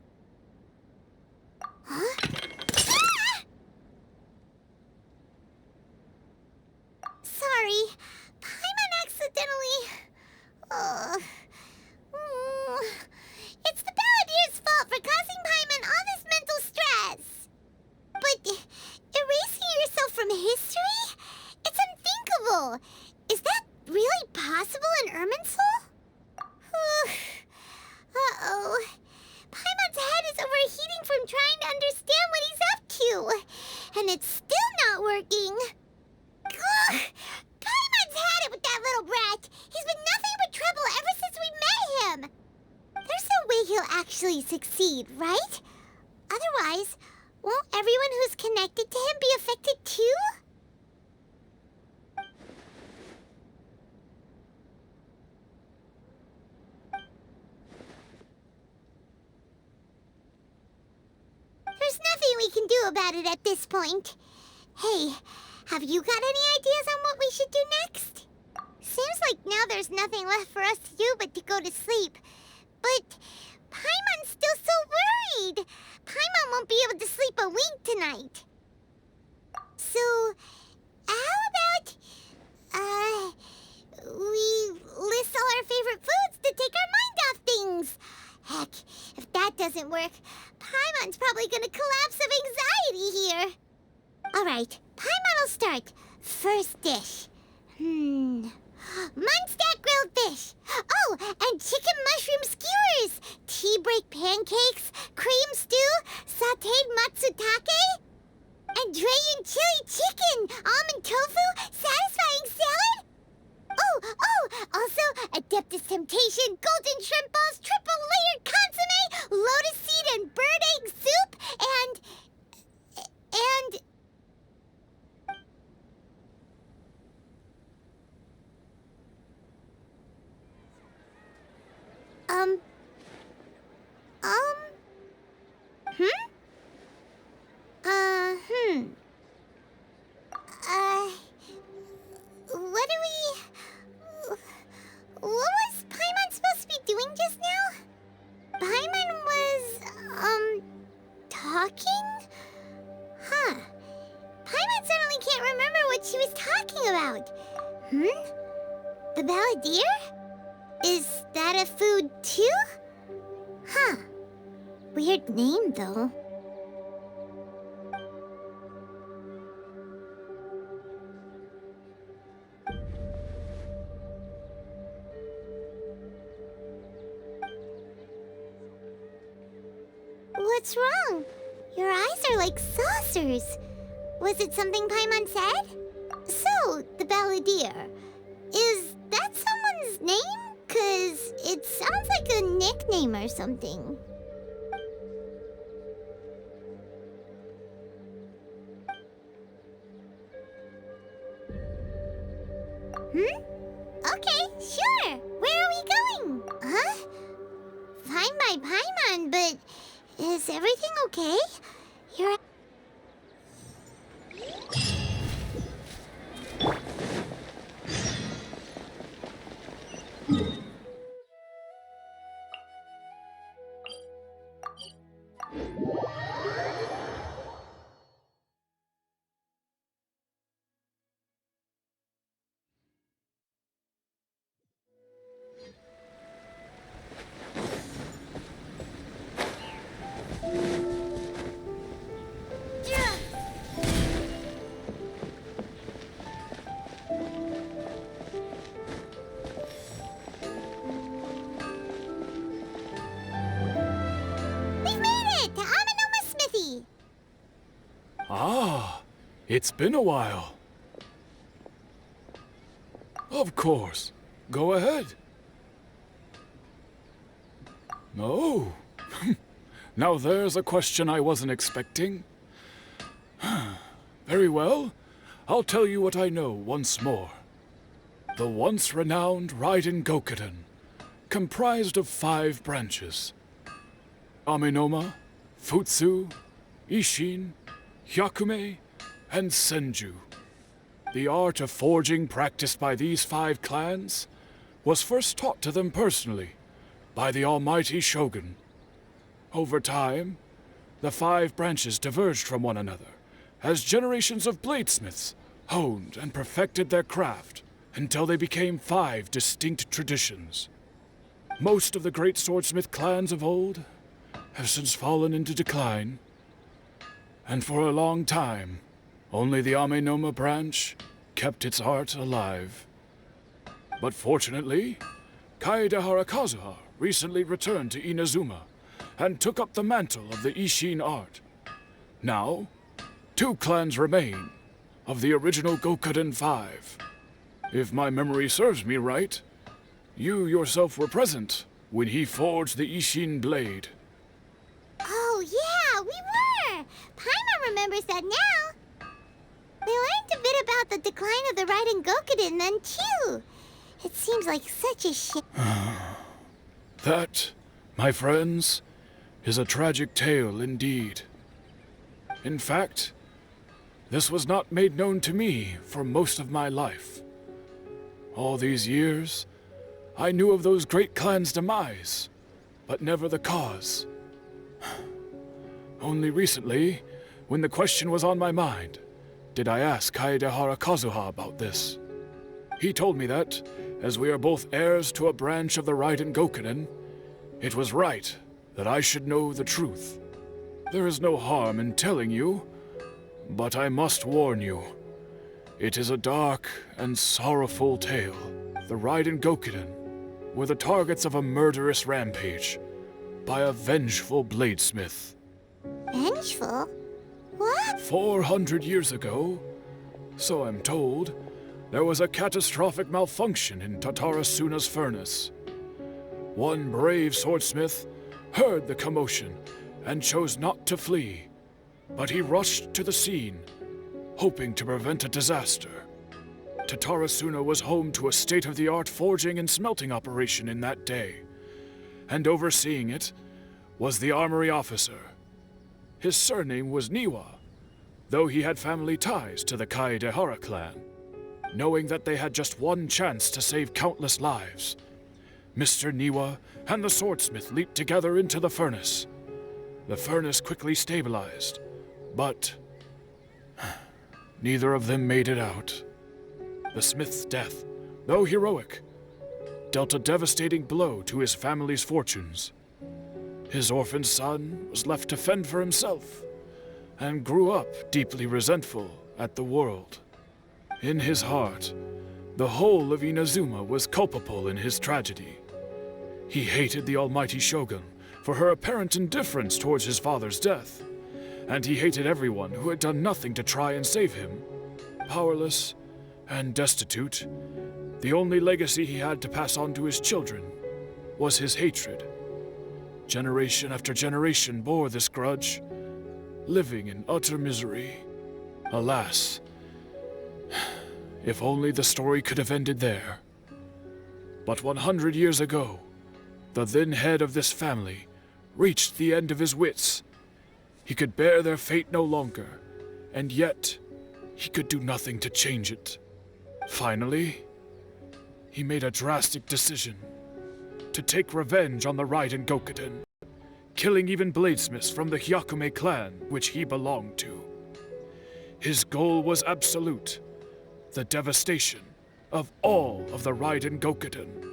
Huh? Ah! Sorry, Paimon accidentally... It's the Balladeer's fault for causing Paimon all this mental stress. But erasing yourself from history? It's unthinkable. Is that really possible in Irminsul? Uh-oh. Paimon's head is overheating from trying to understand what he's up to. And it's still not working. Ugh! Paimon's had it with that little brat. He's been nothing but trouble ever since we met him. There's no way he'll actually succeed, right? Otherwise, won't everyone who's connected to him be affected too? There's nothing we can do about it at this point. Hey, have you got any ideas on what we should do next? Seems like now there's nothing left for us to do but to go to sleep. But Paimon's still so worried. Paimon won't be able to sleep a wink tonight. So, how about, we list all our favorite foods to take our mind off things? Heck, if that doesn't work, Paimon's probably gonna collapse of anxiety here. Alright, Paimon will start. First dish. Munstack grilled fish. Oh, and chicken mushroom skewers. Tea break pancakes, cream stew, sauteed matsutake, and Dragon chili chicken, almond tofu, satisfying salad. Also Adeptus Temptation, golden shrimp balls, triple layered consomme, lotus seed and bird egg soup, and What are we... What was Paimon supposed to be doing just now? Paimon was, talking? Huh. Paimon suddenly can't remember what she was talking about. The Balladeer? Is that a food too? Huh. Weird name, though. What's wrong? Your eyes are like saucers. Was it something Paimon said? So, the Balladeer. Is that someone's name? 'Cause it sounds like a nickname or something. Okay, sure. Where are we going? Huh? Fine by Paimon, but is everything okay? You're... Ah, it's been a while. Of course. Go ahead. Oh. Now there's a question I wasn't expecting. Very well. I'll tell you what I know once more. The once renowned Raiden Gokuden, comprised of 5 branches. Amenoma, Futsu, Ishin, Hyakume, and Senju. The art of forging practiced by these 5 clans was first taught to them personally by the almighty Shogun. Over time, the 5 branches diverged from one another as generations of bladesmiths honed and perfected their craft until they became 5 distinct traditions. Most of the great swordsmith clans of old have since fallen into decline, and for a long time, only the Amenoma branch kept its art alive. But fortunately, Kaedehara Kazuha recently returned to Inazuma and took up the mantle of the Ishin art. Now, 2 clans remain of the original Gokuden 5. If my memory serves me right, you yourself were present when he forged the Ishin blade. Oh, yeah, we were! Paimon remembers that now. We learned a bit about the decline of the Raiden Gokuden then, too. It seems like such a shit. That, my friends, is a tragic tale indeed. In fact, this was not made known to me for most of my life. All these years, I knew of those great clans' demise, but never the cause. Only recently, when the question was on my mind, did I ask Kaedehara Kazuha about this. He told me that, as we are both heirs to a branch of the Raiden Gokuden, it was right that I should know the truth. There is no harm in telling you, but I must warn you. It is a dark and sorrowful tale. The Raiden Gokuden were the targets of a murderous rampage by a vengeful bladesmith. Vengeful? What? 400 years ago, so I'm told, there was a catastrophic malfunction in Tatarasuna's furnace. One brave swordsmith heard the commotion and chose not to flee, but he rushed to the scene, hoping to prevent a disaster. Tatara-suna was home to a state-of-the-art forging and smelting operation in that day, and for a long time, only the Amenoma branch kept its art alive. But fortunately, Kaedehara Kazuha recently returned to Inazuma and took up the mantle of the Ishin art. Now, 2 clans remain of the original Gokuden 5. If my memory serves me right, you yourself were present when he forged the Ishin blade. Oh, yeah, we were! Paimon remembers that now. We learned a bit about the decline of the Raiden Gokuden then, too. and overseeing it was the armory officer. His surname was Niwa, though he had family ties to the Kaedehara clan. Knowing that they had just one chance to save countless lives, Mr. Niwa and the swordsmith leaped together into the furnace. The furnace quickly stabilized, but neither of them made it out. The smith's death, though heroic, dealt a devastating blow to his family's fortunes. His orphaned son was left to fend for himself, and grew up deeply resentful at the world. In his heart, the whole of Inazuma was culpable in his tragedy. He hated the almighty shogun for her apparent indifference towards his father's death, and he hated everyone who had done nothing to try and save him. Powerless and destitute, the only legacy he had to pass on to his children was his hatred. Generation after generation bore this grudge, living in utter misery. Alas, if only the story could have ended there. But 100 years ago, the then head of this family reached the end of his wits. He could bear their fate no longer, and yet he could do nothing to change it. Finally, he made a drastic decision to take revenge on the Raiden Gokuden, killing even bladesmiths from the Hyakume clan, which he belonged to. His goal was absolute, the devastation of all of the Raiden Gokuden.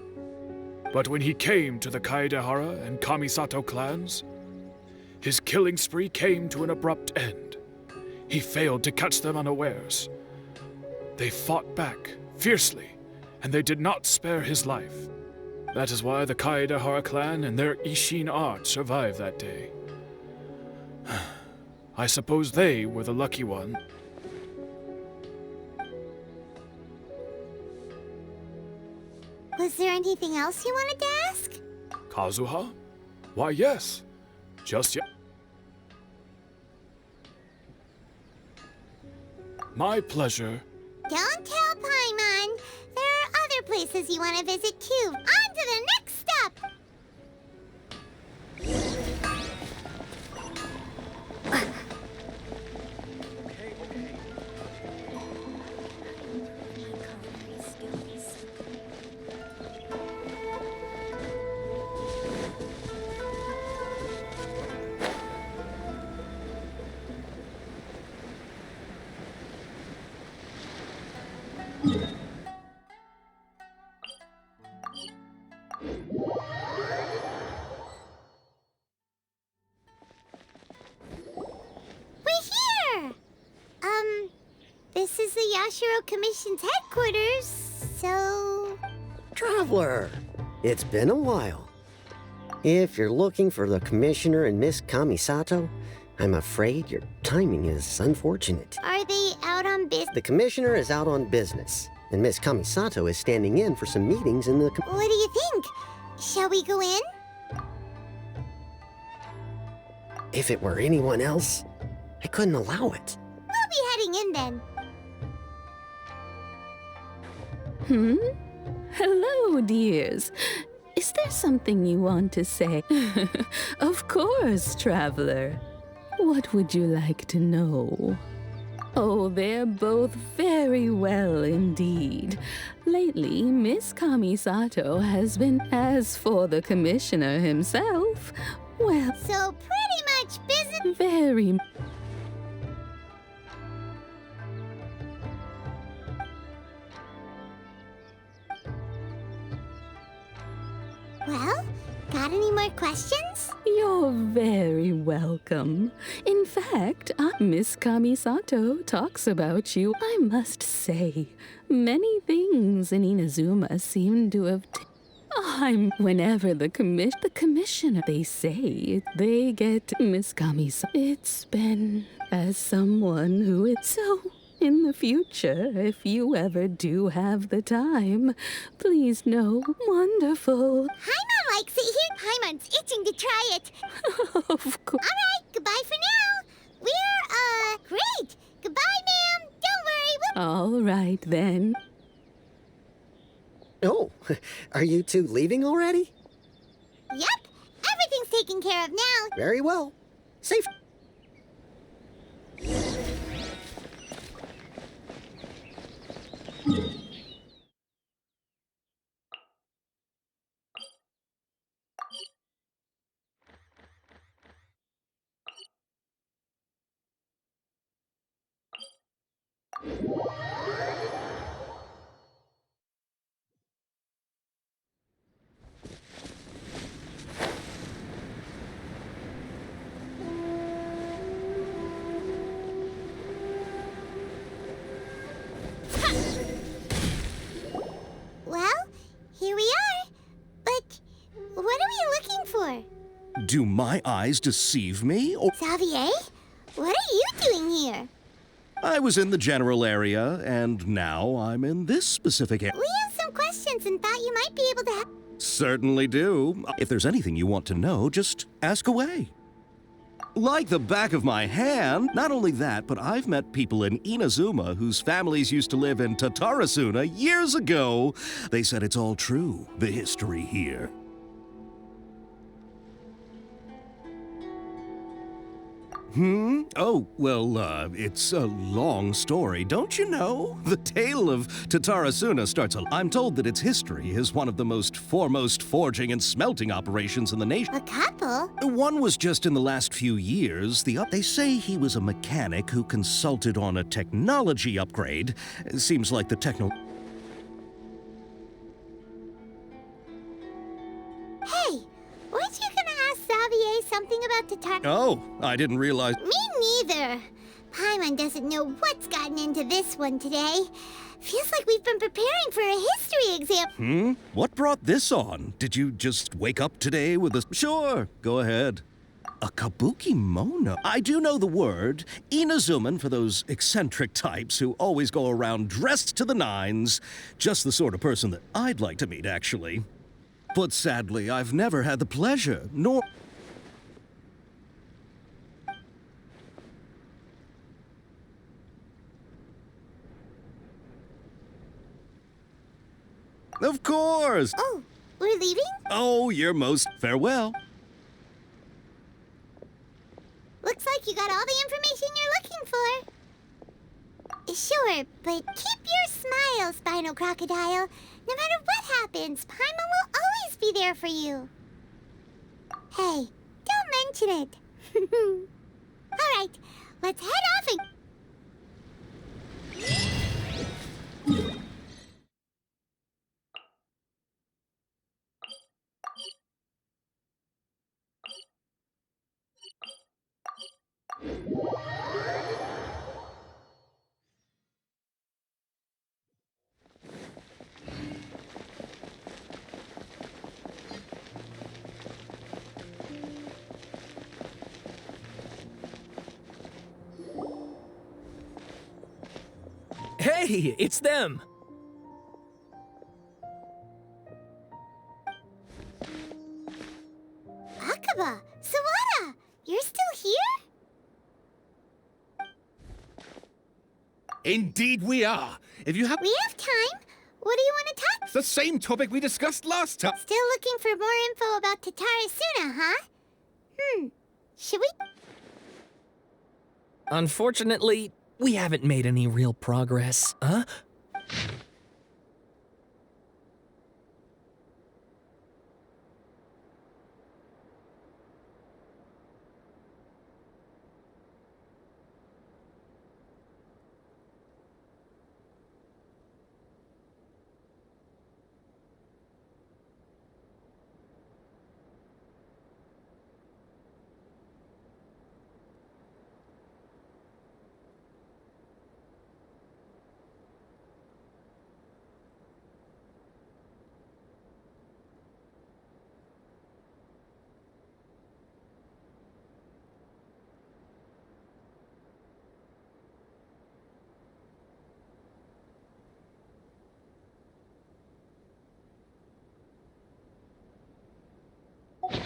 But when he came to the Kaedehara and Kamisato clans, his killing spree came to an abrupt end. He failed to catch them unawares. They fought back fiercely, and they did not spare his life. That is why the Kaedehara clan and their Ishin art survived that day. I suppose they were the lucky one. Was there anything else you wanted to ask? Kazuha? Why, yes. Just yet. My pleasure. Don't tell Paimon. There are other places you want to visit too. On to the next step! This is the Yashiro Commission's headquarters, so... Traveler, it's been a while. If you're looking for the Commissioner and Miss Kamisato, I'm afraid your timing is unfortunate. Are they out on business? The Commissioner is out on business, and Miss Kamisato is standing in for some meetings in the... What do you think? Shall we go in? If it were anyone else, I couldn't allow it. We'll be heading in then. Hello, dears. Is there something you want to say? Of course, traveler. What would you like to know? Oh, they're both very well indeed. Lately, Miss Kamisato has been... As for the commissioner himself, well... So pretty much business... Very... Well, got any more questions? You're very welcome. In fact, Miss Kamisato talks about you. I must say, many things in Inazuma seem to have... Whenever the commissioner, they say, they get Miss Kamisato. It's been as someone who is so... In the future, if you ever do have the time, please know, wonderful. Paimon likes it here. Paimon's itching to try it. Of course. All right, goodbye for now. We're, great. Goodbye, ma'am. Don't worry, we'll... All right, then. Oh, are you two leaving already? Yep. taken care of now. Very well. Safe. Well, here we are. But what are we looking for? Do my eyes deceive me? Or Xavier? What are you doing here? I was in the general area, and now I'm in this specific area. We have some questions and thought you might be able to help. Certainly do. If there's anything you want to know, just ask away. Like the back of my hand. Not only that, but I've met people in Inazuma whose families used to live in Tatarasuna years ago. They said it's all true, the history here. Oh, well, it's a long story, don't you know? The tale of Tatarasuna starts I'm told that its history is one of the most foremost forging and smelting operations in the nation. A couple? One was just in the last few years. They say he was a mechanic who consulted on a technology upgrade. It seems like the Hey, weren't you gonna ask Xavier something about Tatar? Oh, I didn't realize. Me neither. Paimon doesn't know what's gotten into this one today. Feels like we've been preparing for a history exam. What brought this on? Did you just wake up today with a... Sure, go ahead. A kabuki mono? I do know the word. Inazuman for those eccentric types who always go around dressed to the nines. Just the sort of person that I'd like to meet, actually. But sadly, I've never had the pleasure, nor... Of course! Oh, we're leaving? Oh, you're most farewell. Looks like you got all the information you're looking for. Sure, but keep your smile, Spinal Crocodile. No matter what happens, Paimon will always be there for you. Hey, don't mention it. All right, let's head off and... Hey, it's them! Akaba, Sawada, you're still here? Indeed we are. If you have We have time. What do you want to talk? the same topic we discussed last time. Still looking for more info about Tatarasuna, huh? Should we? Unfortunately, we haven't made any real progress, huh?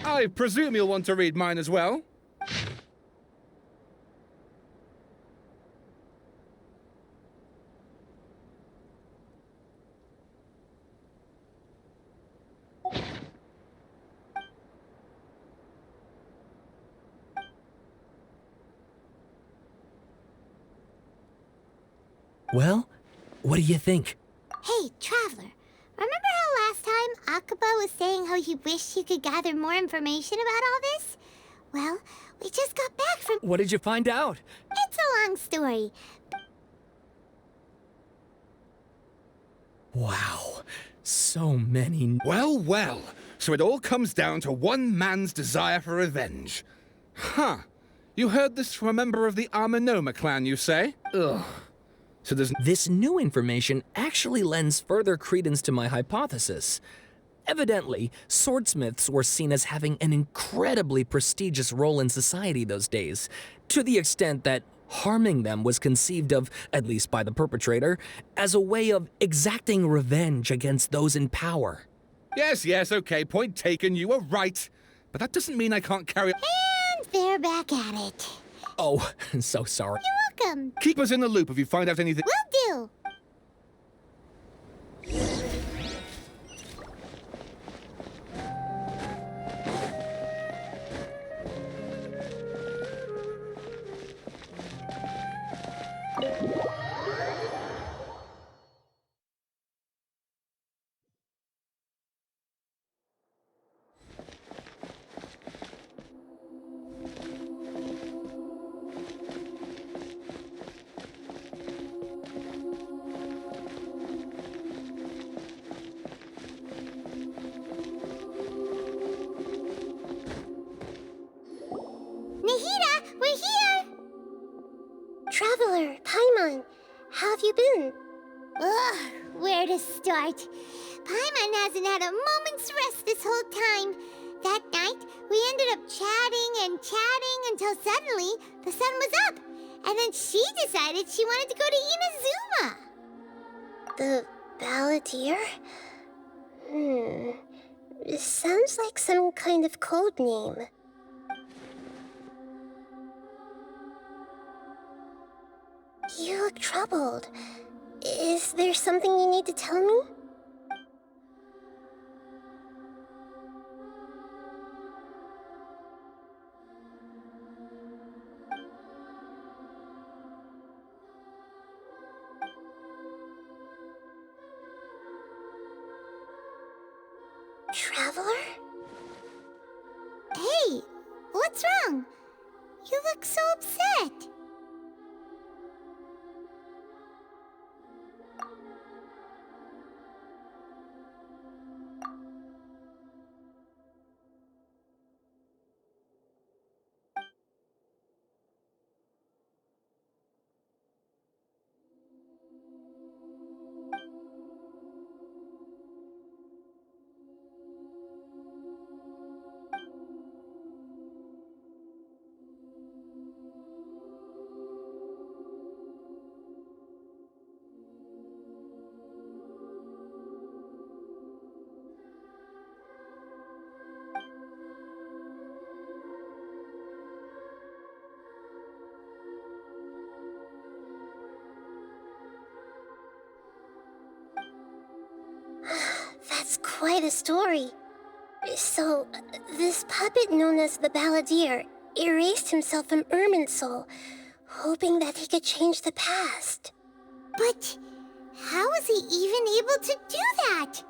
I presume you'll want to read mine as well. Well, what do you think? Hey, Traveler. Remember how last time Akaba was saying how he wished he could gather more information about all this? Well, we just got back from... What did you find out? It's a long story. Wow, so many... Well, well. So it all comes down to one man's desire for revenge. Huh. You heard this from a member of the Amenoma clan, you say? Ugh. So there's... This new information actually lends further credence to my hypothesis. Evidently, swordsmiths were seen as having an incredibly prestigious role in society those days, to the extent that harming them was conceived of, at least by the perpetrator, as a way of exacting revenge against those in power. Yes, okay, point taken, you were right. But that doesn't mean I can't carry... And they're back at it. Oh, so sorry. You're welcome. Keep us in the loop if you find out anything... Will do. Nahida, we're here! Traveler, Paimon, how have you been? Ugh, where to start? Paimon hasn't had a moment's rest this whole time. That night, we ended up chatting and chatting until suddenly the sun was up. And then she decided she wanted to go to Inazuma. The Balladeer? It sounds like some kind of code name. You look troubled. Is there something you need to tell me? Traveler? Hey, what's wrong? You look so upset. That's quite a story. So, this puppet known as the Balladeer erased himself from Irminsul, hoping that he could change the past. But how was he even able to do that?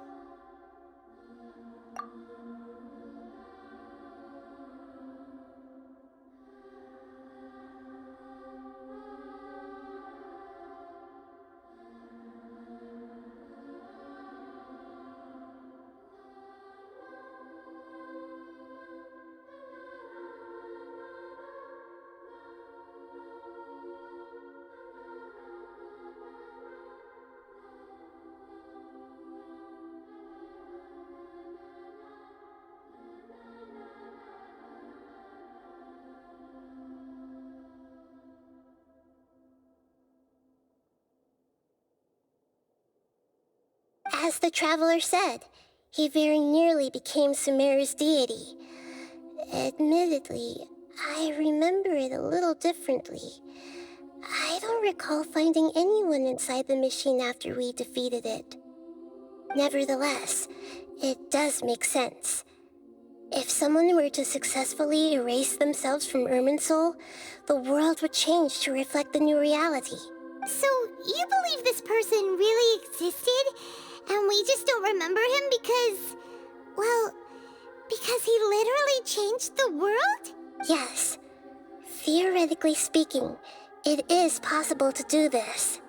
As the Traveler said, he very nearly became Sumeru's deity. Admittedly, I remember it a little differently. I don't recall finding anyone inside the machine after we defeated it. Nevertheless, it does make sense. If someone were to successfully erase themselves from Irminsul, the world would change to reflect the new reality. So, you believe this person really existed, and we just don't remember him because, well, because he literally changed the world? Yes. Theoretically speaking, it is possible to do this.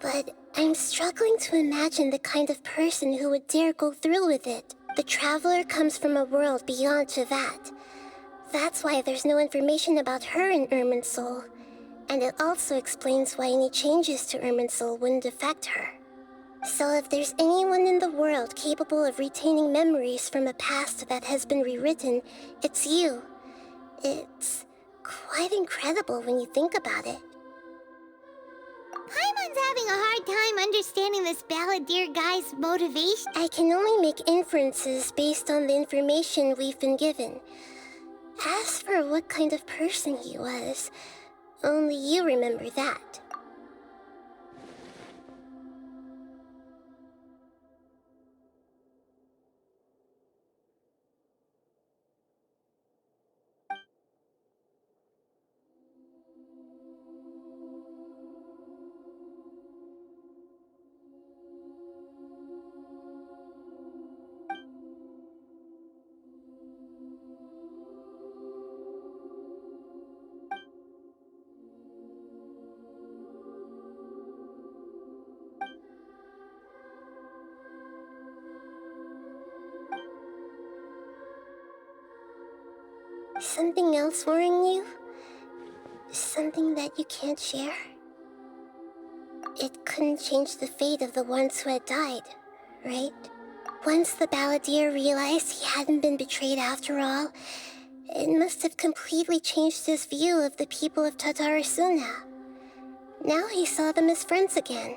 But I'm struggling to imagine the kind of person who would dare go through with it. The Traveler comes from a world beyond Tevat. That's why there's no information about her in Irminsul. And it also explains why any changes to Irminsul wouldn't affect her. So if there's anyone in the world capable of retaining memories from a past that has been rewritten, it's you. It's quite incredible when you think about it. Paimon's having a hard time understanding this Balladeer guy's motivation. I can only make inferences based on the information we've been given. As for what kind of person he was, only you remember that. Something else worrying you? Something that you can't share? It couldn't change the fate of the ones who had died, right? Once the Balladeer realized he hadn't been betrayed after all, it must have completely changed his view of the people of Tatarasuna. Now he saw them as friends again.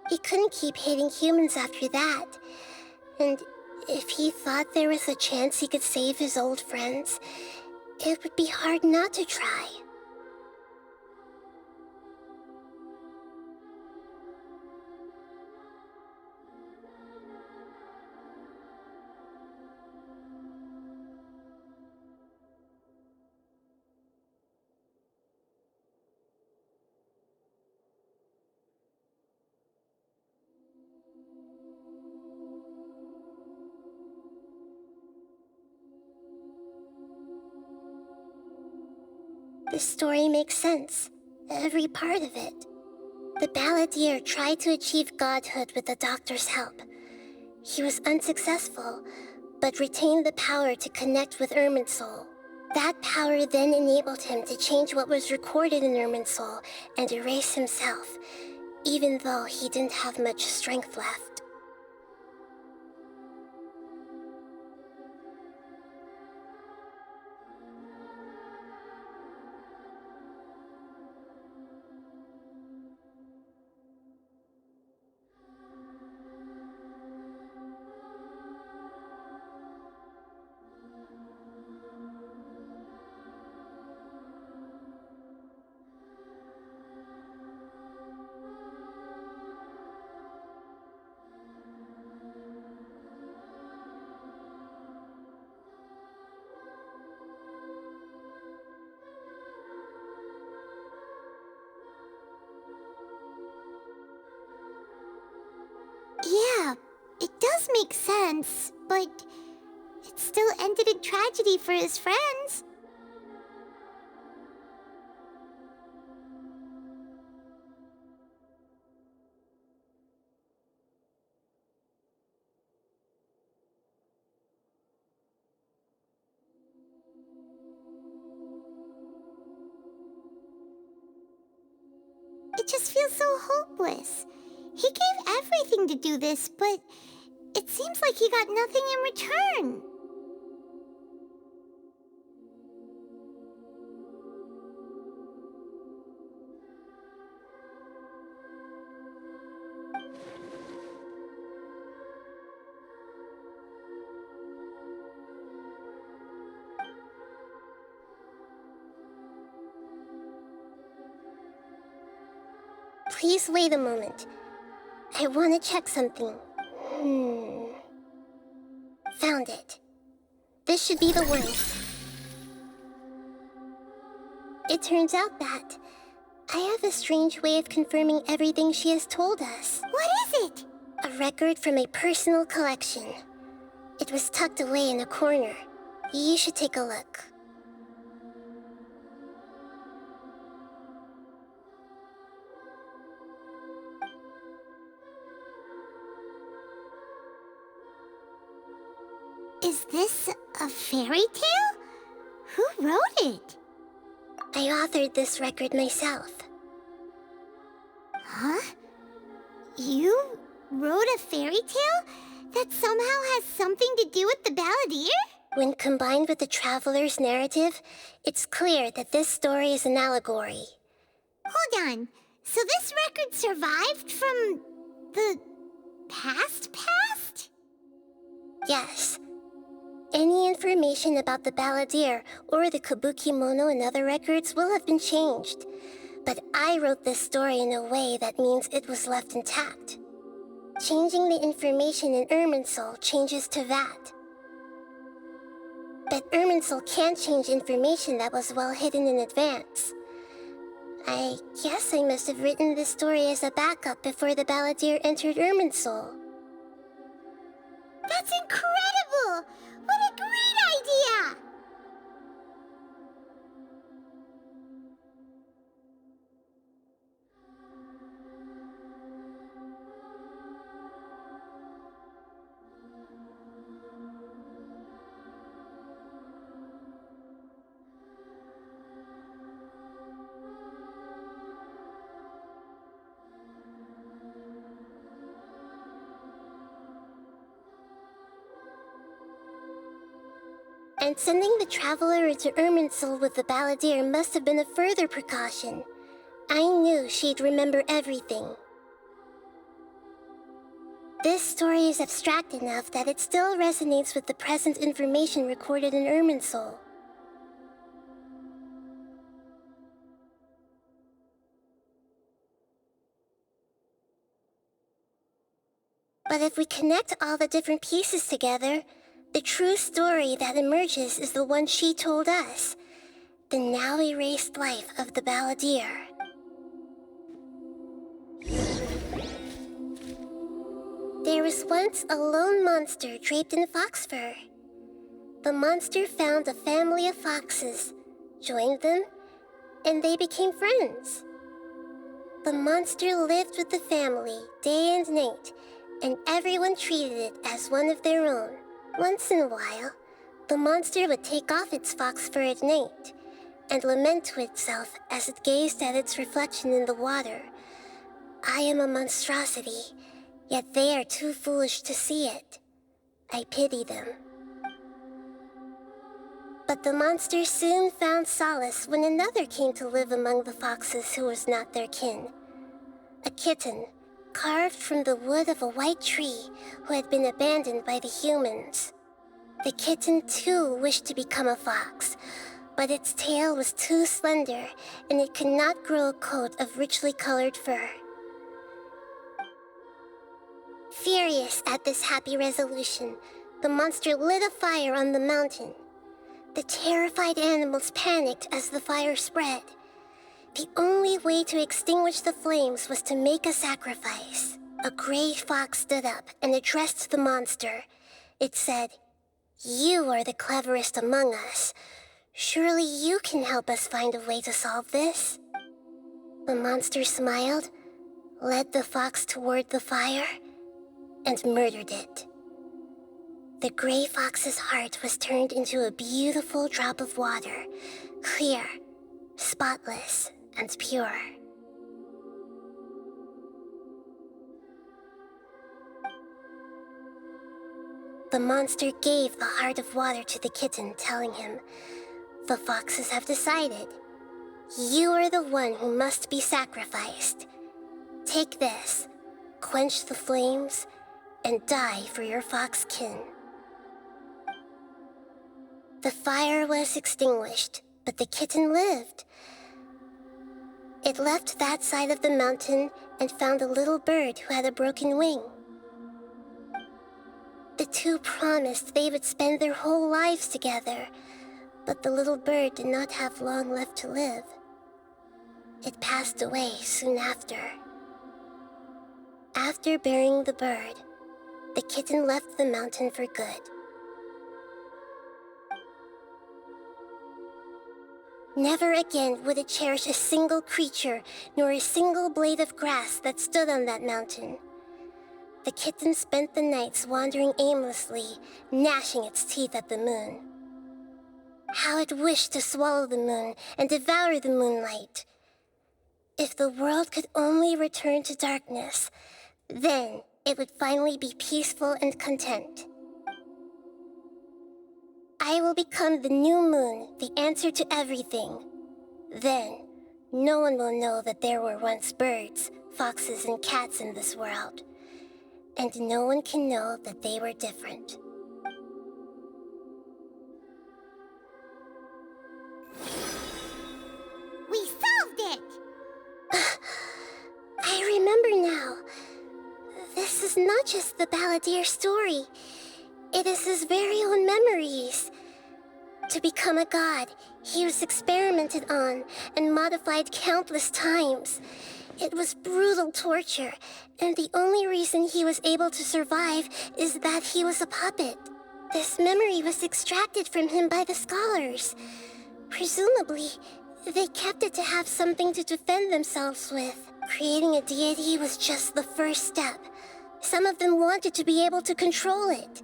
He couldn't keep hating humans after that. And if he thought there was a chance he could save his old friends, it would be hard not to try. The story makes sense, every part of it. The Balladeer tried to achieve godhood with the Doctor's help. He was unsuccessful, but retained the power to connect with Irminsul. That power then enabled him to change what was recorded in Irminsul and erase himself, even though he didn't have much strength left. Yeah, it does make sense, but it still ended in tragedy for his friends. It just feels so hopeless. He gave everything to do this, but it seems like he got nothing in return. Please wait a moment. I want to check something. Found it. This should be the one. It turns out that I have a strange way of confirming everything she has told us. What is it? A record from a personal collection. It was tucked away in a corner. You should take a look. Is this a fairy tale? Who wrote it? I authored this record myself. Huh? You wrote a fairy tale that somehow has something to do with the Balladeer? When combined with the Traveler's narrative, it's clear that this story is an allegory. Hold on. So this record survived from the past? Yes. Any information about the Balladeer or the Kabuki Mono in other records will have been changed. But I wrote this story in a way that means it was left intact. Changing the information in Irminsul changes to that. But Irminsul can't change information that was well hidden in advance. I guess I must have written this story as a backup before the Balladeer entered Irminsul. That's incredible! What a great idea! And sending the Traveler into Irminsul with the Balladeer must have been a further precaution. I knew she'd remember everything. This story is abstract enough that it still resonates with the present information recorded in Irminsul. But if we connect all the different pieces together, the true story that emerges is the one she told us. The now erased life of the Balladeer. There was once a lone monster draped in fox fur. The monster found a family of foxes, joined them, and they became friends. The monster lived with the family day and night, and everyone treated it as one of their own. Once in a while, the monster would take off its fox fur at night and lament to itself as it gazed at its reflection in the water. I am a monstrosity, yet they are too foolish to see it. I pity them. But the monster soon found solace when another came to live among the foxes who was not their kin. A kitten, carved from the wood of a white tree who had been abandoned by the humans. The kitten too wished to become a fox, but its tail was too slender and it could not grow a coat of richly colored fur. Furious at this happy resolution, the monster lit a fire on the mountain. The terrified animals panicked as the fire spread. The only way to extinguish the flames was to make a sacrifice. A gray fox stood up and addressed the monster. It said, "You are the cleverest among us. Surely you can help us find a way to solve this." The monster smiled, led the fox toward the fire, and murdered it. The gray fox's heart was turned into a beautiful drop of water, clear, spotless, and pure. The monster gave the heart of water to the kitten, telling him, "The foxes have decided. You are the one who must be sacrificed. Take this, quench the flames, and die for your fox kin." The fire was extinguished, but the kitten lived. It left that side of the mountain and found a little bird who had a broken wing. The two promised they would spend their whole lives together, but the little bird did not have long left to live. It passed away soon after. After burying the bird, the kitten left the mountain for good. Never again would it cherish a single creature nor a single blade of grass that stood on that mountain. The kitten spent the nights wandering aimlessly, gnashing its teeth at the moon. How it wished to swallow the moon and devour the moonlight. If the world could only return to darkness, then it would finally be peaceful and content. I will become the new moon, the answer to everything. Then, no one will know that there were once birds, foxes, and cats in this world. And no one can know that they were different. We solved it! I remember now. This is not just the Balladeer story. It is his very own memories. To become a god, he was experimented on and modified countless times. It was brutal torture, and the only reason he was able to survive is that he was a puppet. This memory was extracted from him by the scholars. Presumably, they kept it to have something to defend themselves with. Creating a deity was just the first step. Some of them wanted to be able to control it.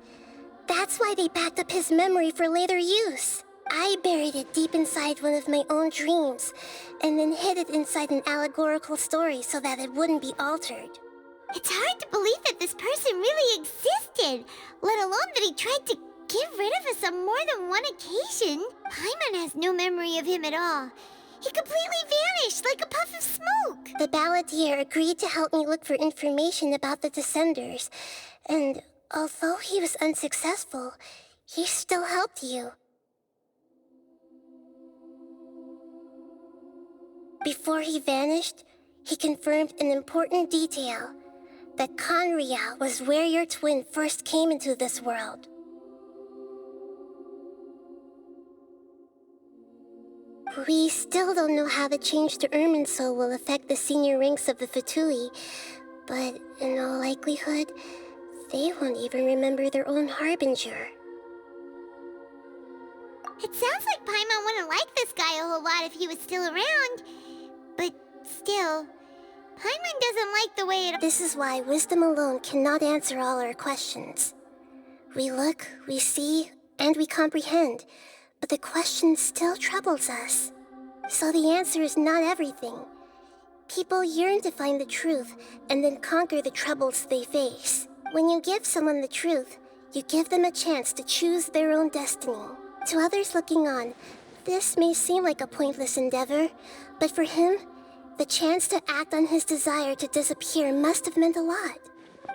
That's why they backed up his memory for later use. I buried it deep inside one of my own dreams, and then hid it inside an allegorical story so that it wouldn't be altered. It's hard to believe that this person really existed, let alone that he tried to get rid of us on more than one occasion. Paimon has no memory of him at all. He completely vanished like a puff of smoke. The Balladeer agreed to help me look for information about the Descenders, and although he was unsuccessful, he still helped you. Before he vanished, he confirmed an important detail, that Conria was where your twin first came into this world. We still don't know how the change to Irminsul will affect the senior ranks of the Fatui, but in all likelihood, they won't even remember their own Harbinger. It sounds like Paimon wouldn't like this guy a whole lot if he was still around. But still, Paimon doesn't like the way it... This is why wisdom alone cannot answer all our questions. We look, we see, and we comprehend, but the question still troubles us. So the answer is not everything. People yearn to find the truth and then conquer the troubles they face. When you give someone the truth, you give them a chance to choose their own destiny. To others looking on, this may seem like a pointless endeavor, but for him, the chance to act on his desire to disappear must have meant a lot.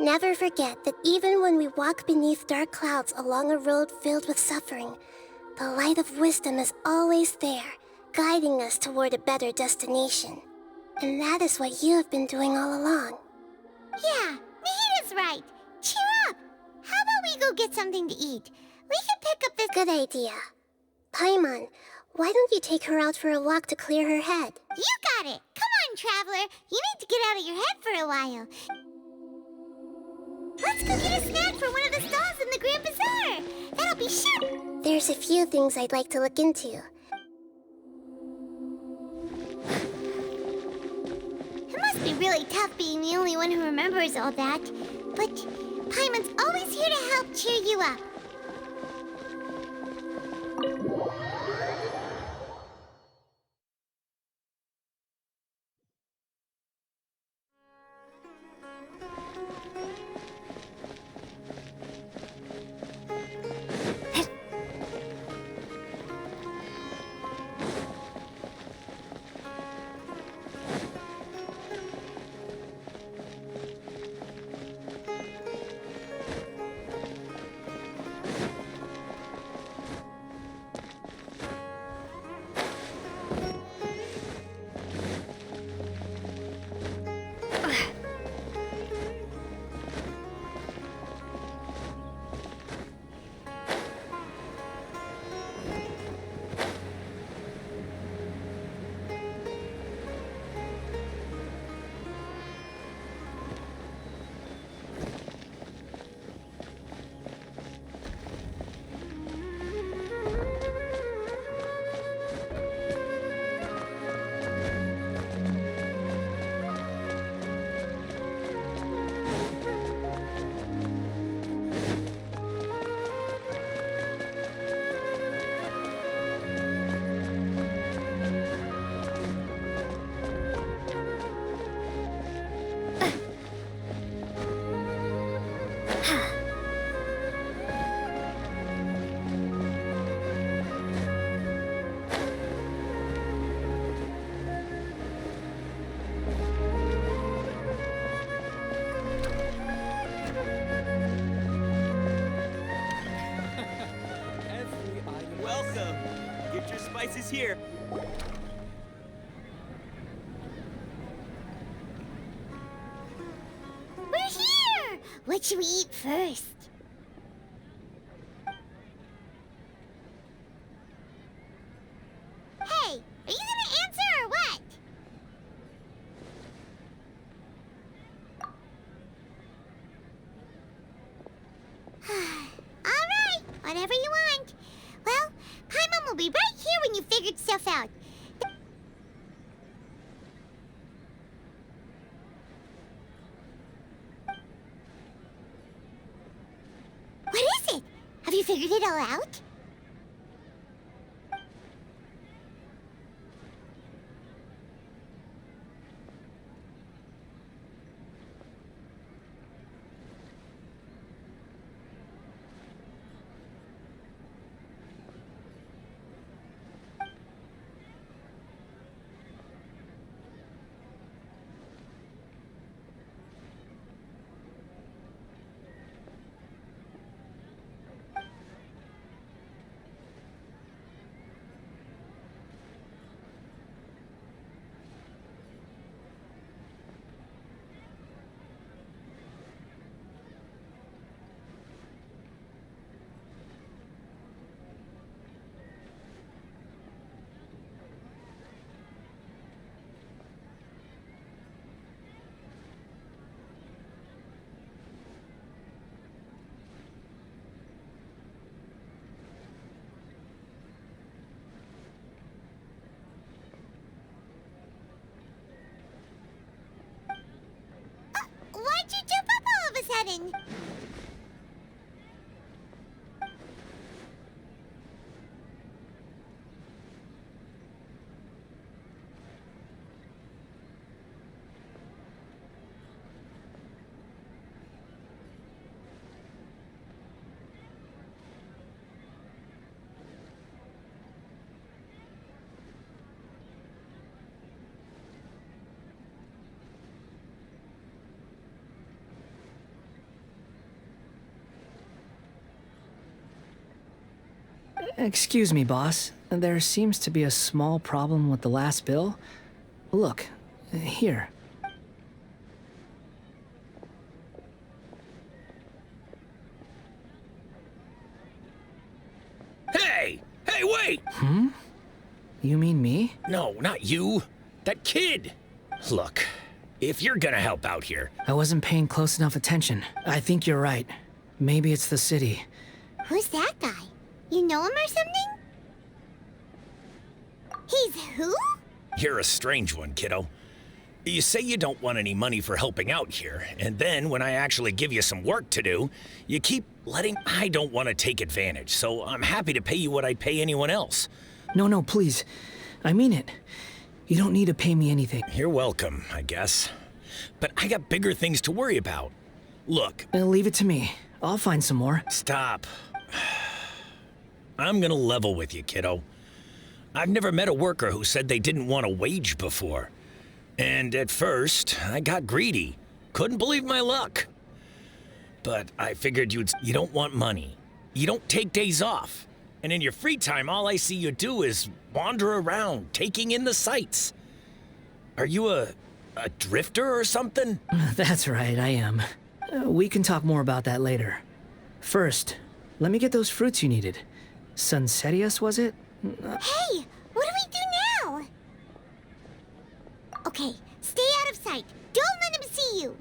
Never forget that even when we walk beneath dark clouds along a road filled with suffering, the light of wisdom is always there, guiding us toward a better destination. And that is what you have been doing all along. Yeah, Nahita's right. Cheer up! How about we go get something to eat? We can pick up this... Good idea. Paimon, why don't you take her out for a walk to clear her head? You got it! Come on, Traveler! You need to get out of your head for a while. Let's go get a snack from one of the stalls in the Grand Bazaar! That'll be sure! There's a few things I'd like to look into. It must be really tough being the only one who remembers all that. But Paimon's always here to help cheer you up. Welcome. Get your spices here. We're here! What should we eat first? Hey, are you gonna answer or what? Alright, whatever you want. Well, Paimon will be right here when you figured stuff out. What is it? Have you figured it all out? Why'd you jump up all of a sudden? Excuse me, boss. There seems to be a small problem with the last bill. Look, here. Hey! Hey, wait! You mean me? No, not you. That kid! Look, if you're gonna help out here... I wasn't paying close enough attention. I think you're right. Maybe it's the city. Who's that guy? You know him or something? He's who? You're a strange one, kiddo. You say you don't want any money for helping out here, and then when I actually give you some work to do, you keep letting... I don't want to take advantage, so I'm happy to pay you what I'd pay anyone else. No, please. I mean it. You don't need to pay me anything. You're welcome, I guess. But I got bigger things to worry about. Look... Leave it to me. I'll find some more. Stop. I'm gonna level with you, kiddo. I've never met a worker who said they didn't want a wage before. And at first, I got greedy. Couldn't believe my luck. But I figured you don't want money. You don't take days off. And in your free time, all I see you do is wander around, taking in the sights. Are you a drifter or something? That's right, I am. We can talk more about that later. First, let me get those fruits you needed. Sunsetius, was it? Hey, what do we do now? Okay, stay out of sight. Don't let him see you.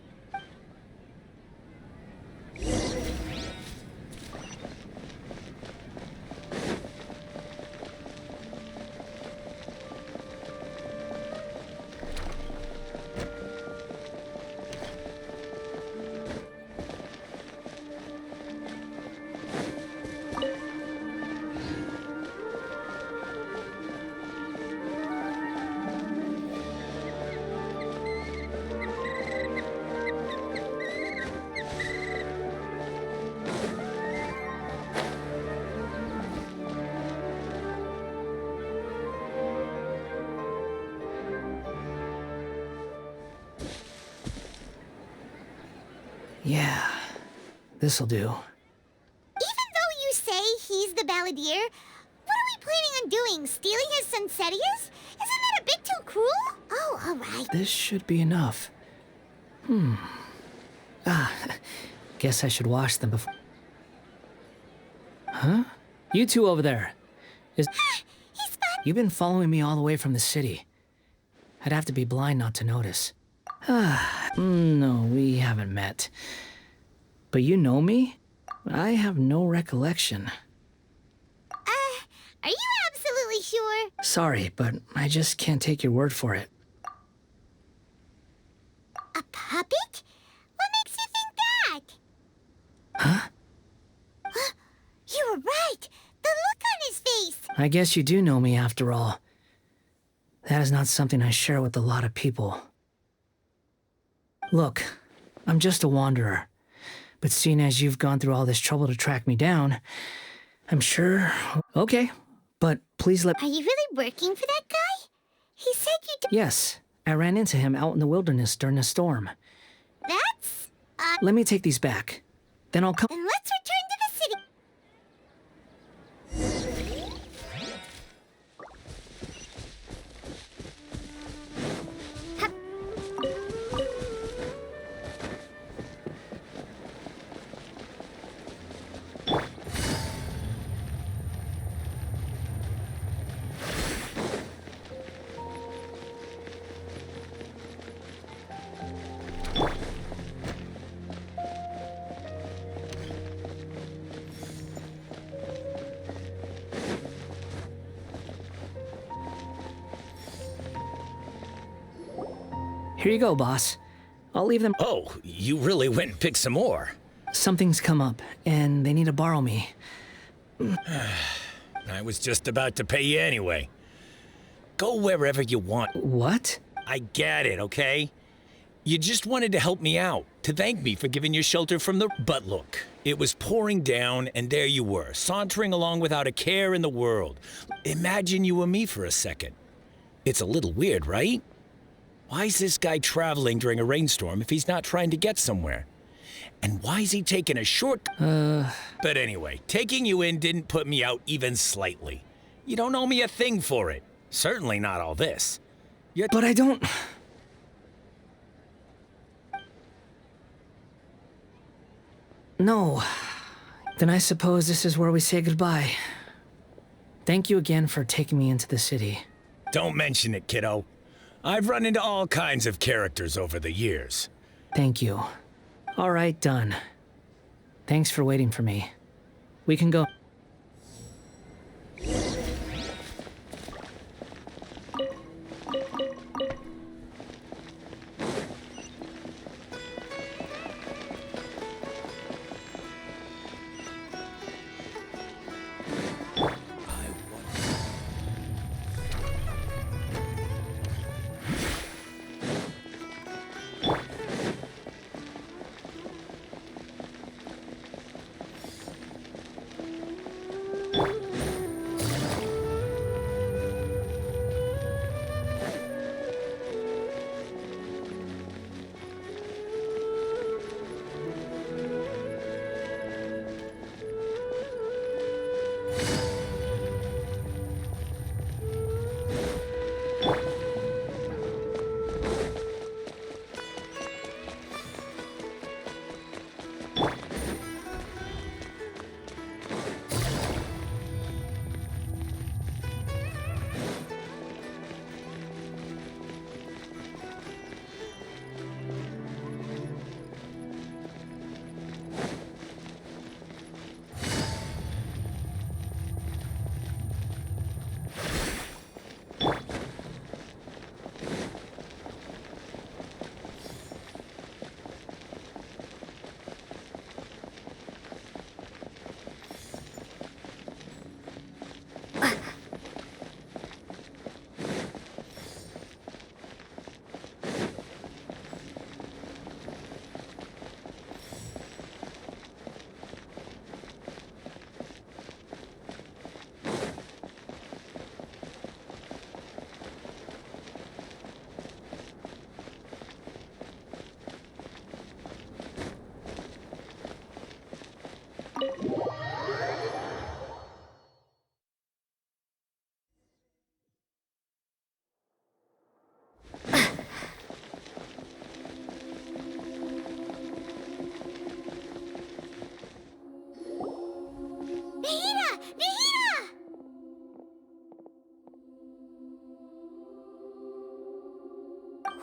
Yeah, this'll do. Even though you say he's the balladeer, what are we planning on doing? Stealing his Sunsetias? Isn't that a bit too cruel? Oh, alright. This should be enough. Guess I should wash them before. Huh? You two over there. He's fine. You've been following me all the way from the city. I'd have to be blind not to notice. No, we haven't met. But you know me? I have no recollection. Are you absolutely sure? Sorry, but I just can't take your word for it. A puppet? What makes you think that? Huh? You were right. The look on his face. I guess you do know me after all. That is not something I share with a lot of people. Look, I'm just a wanderer. But seeing as you've gone through all this trouble to track me down, I'm sure... Okay, but please let... Are you really working for that guy? He said you... Yes, I ran into him out in the wilderness during a storm. That's... Let me take these back. Then I'll come... Then let's return to the city. Here you go, boss. I'll leave them... Oh, you really went and picked some more. Something's come up, and they need to borrow me. I was just about to pay you anyway. Go wherever you want. What? I get it, okay? You just wanted to help me out, to thank me for giving you shelter from the... But look, it was pouring down, and there you were, sauntering along without a care in the world. Imagine you were me for a second. It's a little weird, right? Why is this guy traveling during a rainstorm if he's not trying to get somewhere? And why is he taking a short... But anyway, taking you in didn't put me out even slightly. You don't owe me a thing for it. Certainly not all this. But I don't... No. Then I suppose this is where we say goodbye. Thank you again for taking me into the city. Don't mention it, kiddo. I've run into all kinds of characters over the years. Thank you. All right, done. Thanks for waiting for me. We can go.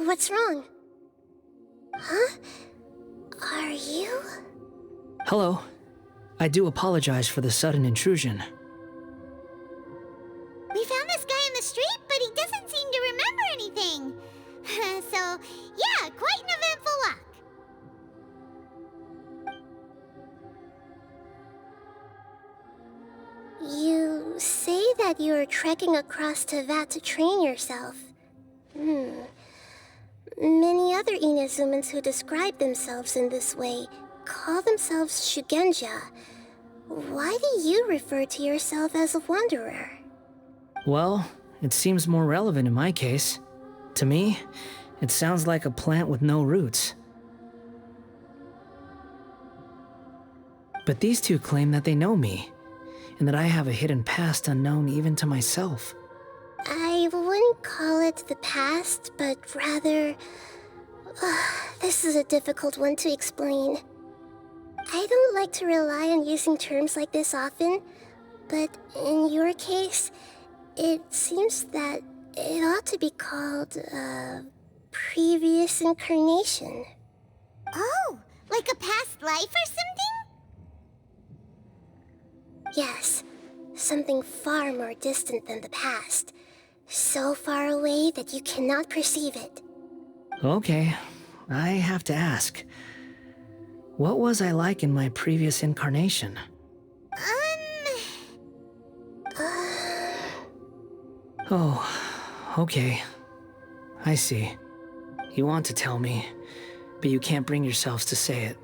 What's wrong? Huh? Are you? Hello. I do apologize for the sudden intrusion. We found this guy in the street, but he doesn't seem to remember anything. So, yeah, quite an eventful walk. You say that you are trekking across Teyvat to train yourself. Many other Inazumans who describe themselves in this way call themselves Shugenja. Why do you refer to yourself as a wanderer? Well, it seems more relevant in my case. To me, it sounds like a plant with no roots. But these two claim that they know me, and that I have a hidden past unknown even to myself. I wouldn't call it the past, but rather... this is a difficult one to explain. I don't like to rely on using terms like this often, but in your case, it seems that it ought to be called previous incarnation. Oh, like a past life or something? Yes, something far more distant than the past. So far away that you cannot perceive it. Okay, I have to ask. What was I like in my previous incarnation? Oh, okay. I see. You want to tell me, but you can't bring yourselves to say it.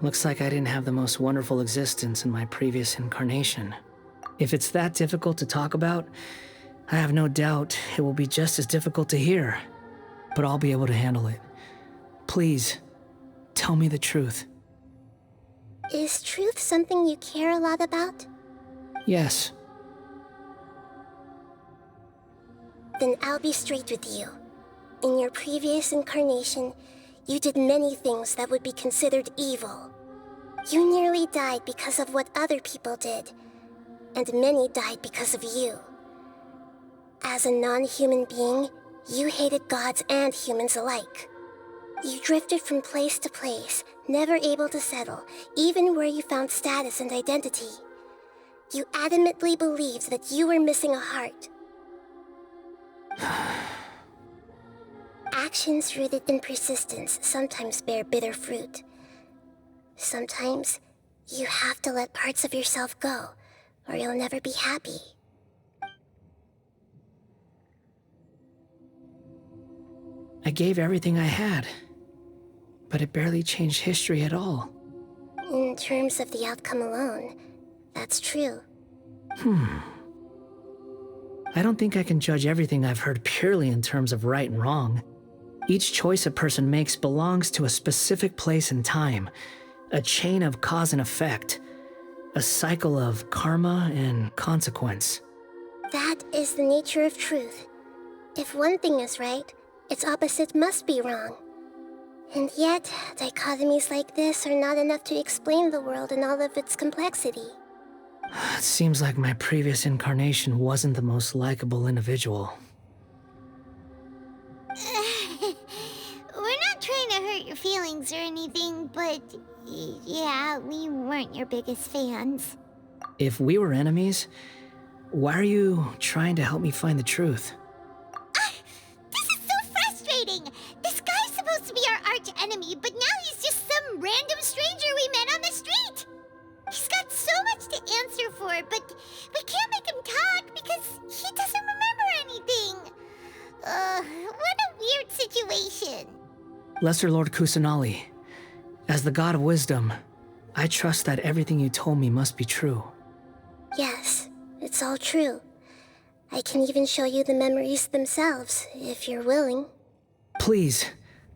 Looks like I didn't have the most wonderful existence in my previous incarnation. If it's that difficult to talk about, I have no doubt it will be just as difficult to hear. But I'll be able to handle it. Please, tell me the truth. Is truth something you care a lot about? Yes. Then I'll be straight with you. In your previous incarnation, you did many things that would be considered evil. You nearly died because of what other people did, and many died because of you. As a non-human being, you hated gods and humans alike. You drifted from place to place, never able to settle, even where you found status and identity. You adamantly believed that you were missing a heart. Actions rooted in persistence sometimes bear bitter fruit. Sometimes, you have to let parts of yourself go, or you'll never be happy. I gave everything I had, but it barely changed history at all. In terms of the outcome alone, that's true. I don't think I can judge everything I've heard purely in terms of right and wrong. Each choice a person makes belongs to a specific place and time, a chain of cause and effect, a cycle of karma and consequence. That is the nature of truth. If one thing is right, its opposite must be wrong. And yet, dichotomies like this are not enough to explain the world in all of its complexity. It seems like my previous incarnation wasn't the most likable individual. We're not trying to hurt your feelings or anything, but yeah, we weren't your biggest fans. If we were enemies, why are you trying to help me find the truth? This is so frustrating! This guy's supposed to be our arch enemy, but now he's just some random stranger we met on the street! He's got so much to answer for, but we can't make him talk because he doesn't remember anything. What a weird situation. Lesser Lord Kusanali, as the God of Wisdom, I trust that everything you told me must be true. Yes, it's all true. I can even show you the memories themselves, if you're willing. Please,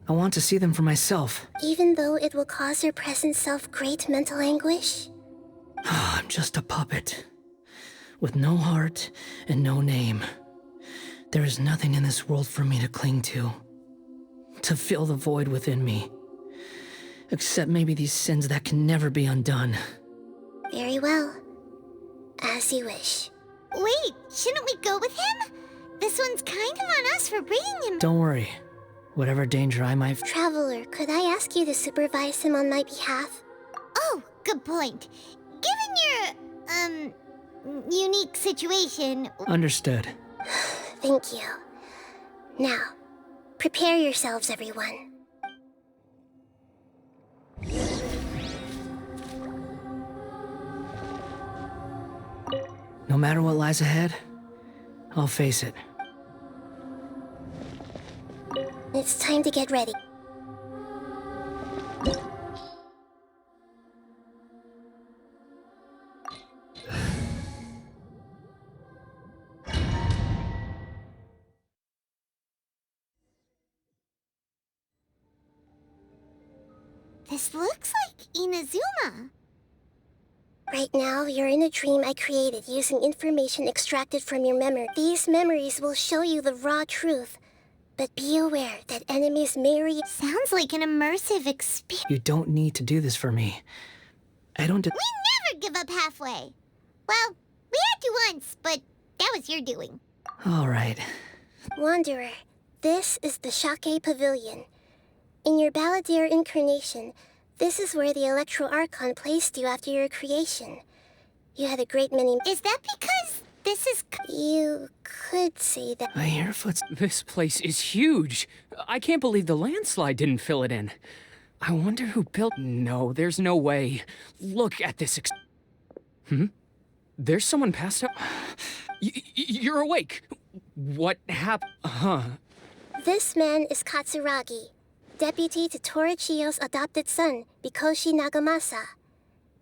I want to see them for myself. Even though it will cause your present self great mental anguish? I'm just a puppet, with no heart and no name. There is nothing in this world for me to cling to fill the void within me. Except maybe these sins that can never be undone. Very well. As you wish. Wait, shouldn't we go with him? This one's kind of on us for bringing him. Don't worry. Whatever danger I might... Traveler, could I ask you to supervise him on my behalf? Oh, good point. Given your, unique situation... Understood. Thank you. Now, prepare yourselves, everyone. No matter what lies ahead, I'll face it. It's time to get ready. This looks like Inazuma. Right now, you're in a dream I created using information extracted from your memory. These memories will show you the raw truth, but be aware that enemies may Sounds like an immersive experience. You don't need to do this for me. I don't... We never give up halfway. Well, we had to once, but that was your doing. All right. Wanderer, this is the Shake Pavilion. In your Balladeer incarnation, this is where the Electro Archon placed you after your creation. You had a great many... Is that because this is... You could say that... I hear footsteps. This place is huge. I can't believe the landslide didn't fill it in. I wonder who built... No, there's no way. Look at this There's someone passed out? You're awake. What happened? Huh. This man is Katsuragi, deputy to Torichio's adopted son, Mikoshi Nagamasa.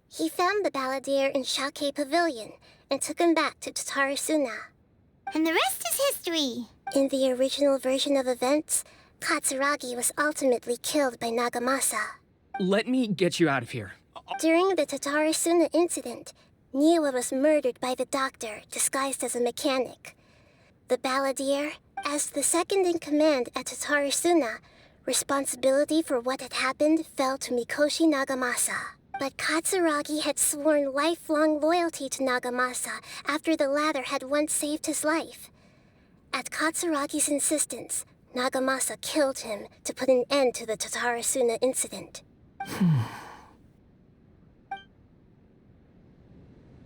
He found the Balladeer in Shake Pavilion and took him back to Tatarasuna. And the rest is history. In the original version of events, Katsuragi was ultimately killed by Nagamasa. Let me get you out of here. During the Tatarasuna incident, Niwa was murdered by the doctor disguised as a mechanic. The Balladeer, as the second in command at Tatarasuna, responsibility for what had happened fell to Mikoshi Nagamasa. But Katsuragi had sworn lifelong loyalty to Nagamasa after the latter had once saved his life. At Katsuragi's insistence, Nagamasa killed him to put an end to the Tatarasuna incident.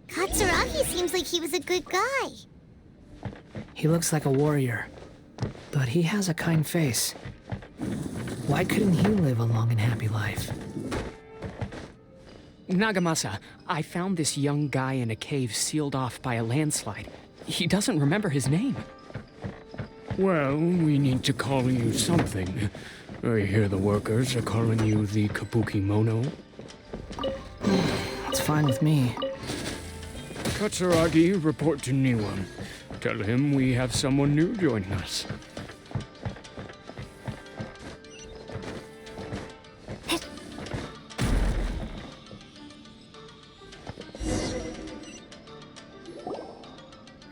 Katsuragi seems like he was a good guy. He looks like a warrior, but he has a kind face. Why couldn't he live a long and happy life? Nagamasa, I found this young guy in a cave sealed off by a landslide. He doesn't remember his name. Well, we need to call you something. I hear the workers are calling you the Kabuki Mono. It's fine with me. Katsuragi, report to Niwa. Tell him we have someone new joining us.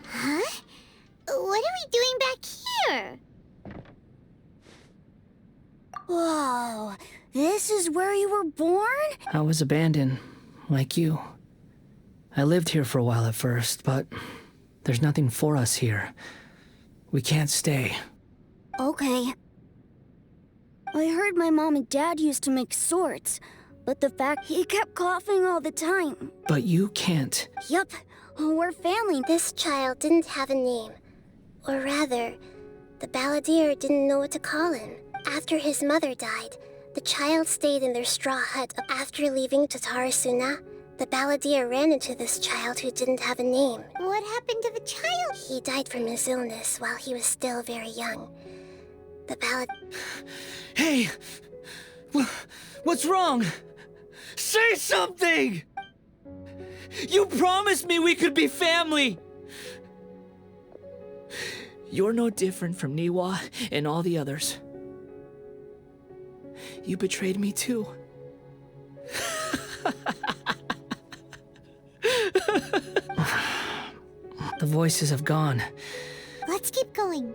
Huh? What are we doing back here? Whoa, this is where you were born? I was abandoned, like you. I lived here for a while at first, but there's nothing for us here. We can't stay. Okay. I heard my mom and dad used to make swords, but the fact he kept coughing all the time. But you can't. Yup, we're family. This child didn't have a name. Or rather, the Balladeer didn't know what to call him. After his mother died, the child stayed in their straw hut. After leaving Tatarasuna, the Balladeer ran into this child who didn't have a name. What happened to the child? He died from his illness while he was still very young. The Hey! What's wrong? Say something! You promised me we could be family! You're no different from Niwa and all the others. You betrayed me too. The voices have gone. Let's keep going.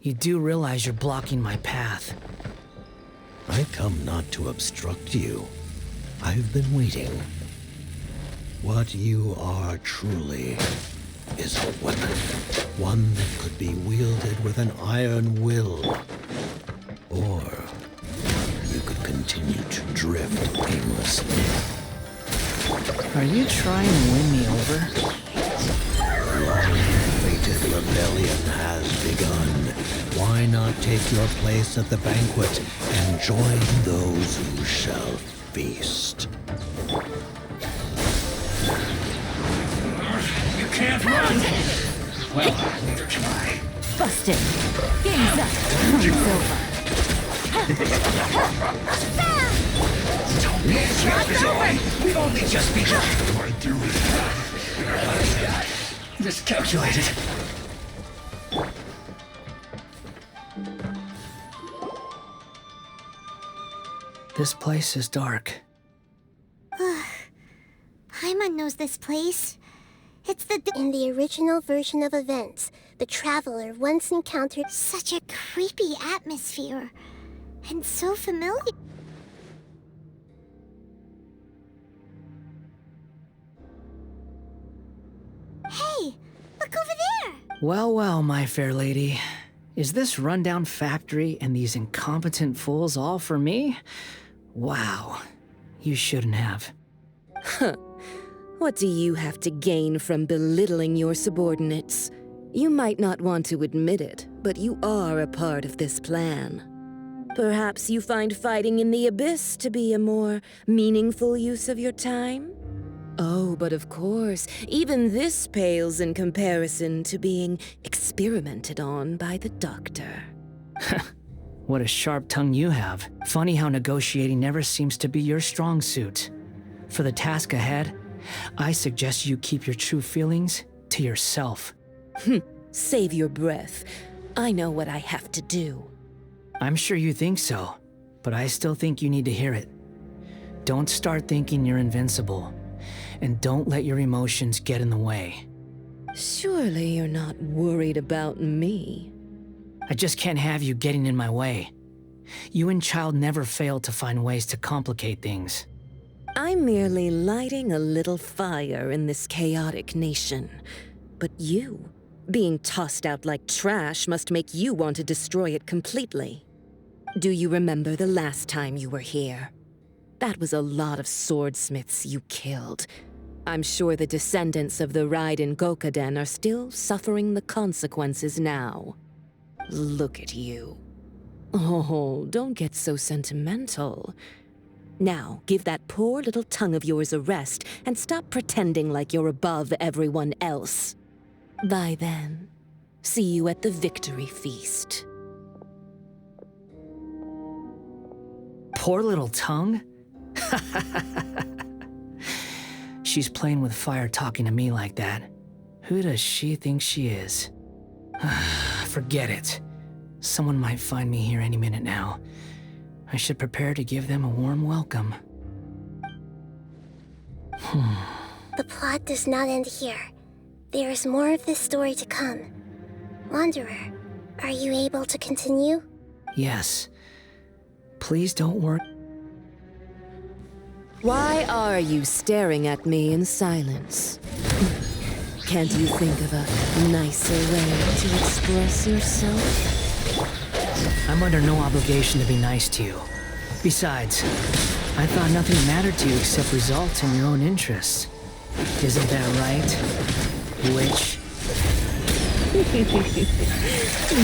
You do realize you're blocking my path. I come not to obstruct you. I've been waiting. What you are truly is a weapon. One that could be wielded with an iron will. Or you could continue to drift aimlessly. Are you trying to win me over? The long-fated rebellion has begun. Why not take your place at the banquet and join those who shall feast? You can't run! Well, neither can I. Busted. Game's up. It's over. Don't be away! We've only just begun. My duty. Miscalculated. This place is dark. Paimon knows this place. It's In the original version of events, the Traveler once encountered such a creepy atmosphere. And so familiar. Hey, look over there! Well, well, my fair lady. Is this rundown factory and these incompetent fools all for me? Wow. You shouldn't have. Huh. What do you have to gain from belittling your subordinates? You might not want to admit it, but you are a part of this plan. Perhaps you find fighting in the Abyss to be a more meaningful use of your time? Oh, but of course, even this pales in comparison to being experimented on by the Doctor. What a sharp tongue you have. Funny how negotiating never seems to be your strong suit. For the task ahead, I suggest you keep your true feelings to yourself. Save your breath. I know what I have to do. I'm sure you think so, but I still think you need to hear it. Don't start thinking you're invincible, and don't let your emotions get in the way. Surely you're not worried about me. I just can't have you getting in my way. You and Child never fail to find ways to complicate things. I'm merely lighting a little fire in this chaotic nation. But you, being tossed out like trash, must make you want to destroy it completely. Do you remember the last time you were here? That was a lot of swordsmiths you killed. I'm sure the descendants of the Raiden Gokaden are still suffering the consequences now. Look at you. Oh, don't get so sentimental. Now, give that poor little tongue of yours a rest and stop pretending like you're above everyone else. Bye then. See you at the victory feast. Poor little tongue? She's playing with fire talking to me like that. Who does she think she is? Forget it. Someone might find me here any minute now. I should prepare to give them a warm welcome. The plot does not end here. There is more of this story to come. Wanderer, are you able to continue? Yes. Please don't worry. Why are you staring at me in silence? Can't you think of a nicer way to express yourself? I'm under no obligation to be nice to you. Besides, I thought nothing mattered to you except results and your own interests. Isn't that right, witch?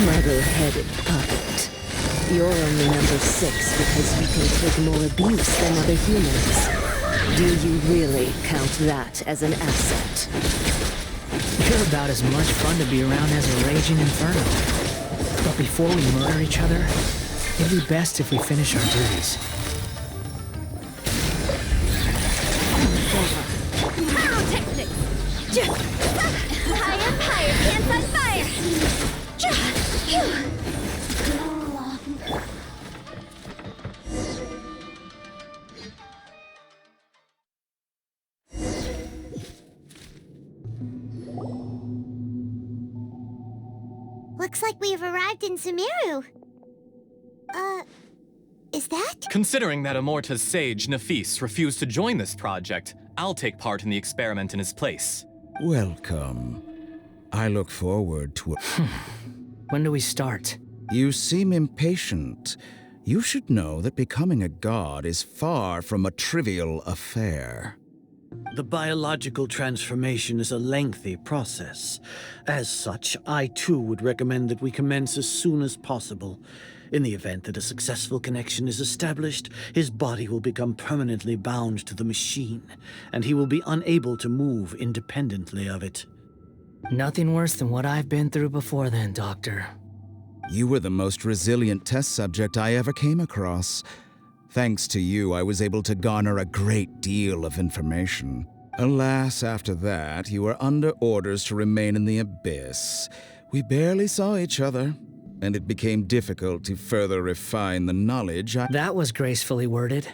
Muddle-headed puppet. You're only number 6 because you can take more abuse than other humans. Do you really count that as an asset? You're about as much fun to be around as a raging inferno. But before we murder each other, it'd be best if we finish our duties. Pyrotechnics! Higher, higher, pants on fire! Looks like we have arrived in Sumeru. Is that? Considering that Amorta's sage, Nafis, refused to join this project, I'll take part in the experiment in his place. Welcome. I look forward to it. When do we start? You seem impatient. You should know that becoming a god is far from a trivial affair. The biological transformation is a lengthy process. As such, I too would recommend that we commence as soon as possible. In the event that a successful connection is established, his body will become permanently bound to the machine, and he will be unable to move independently of it. Nothing worse than what I've been through before then, Doctor. You were the most resilient test subject I ever came across. Thanks to you, I was able to garner a great deal of information. Alas, after that, you were under orders to remain in the Abyss. We barely saw each other, and it became difficult to further refine the knowledge That was gracefully worded.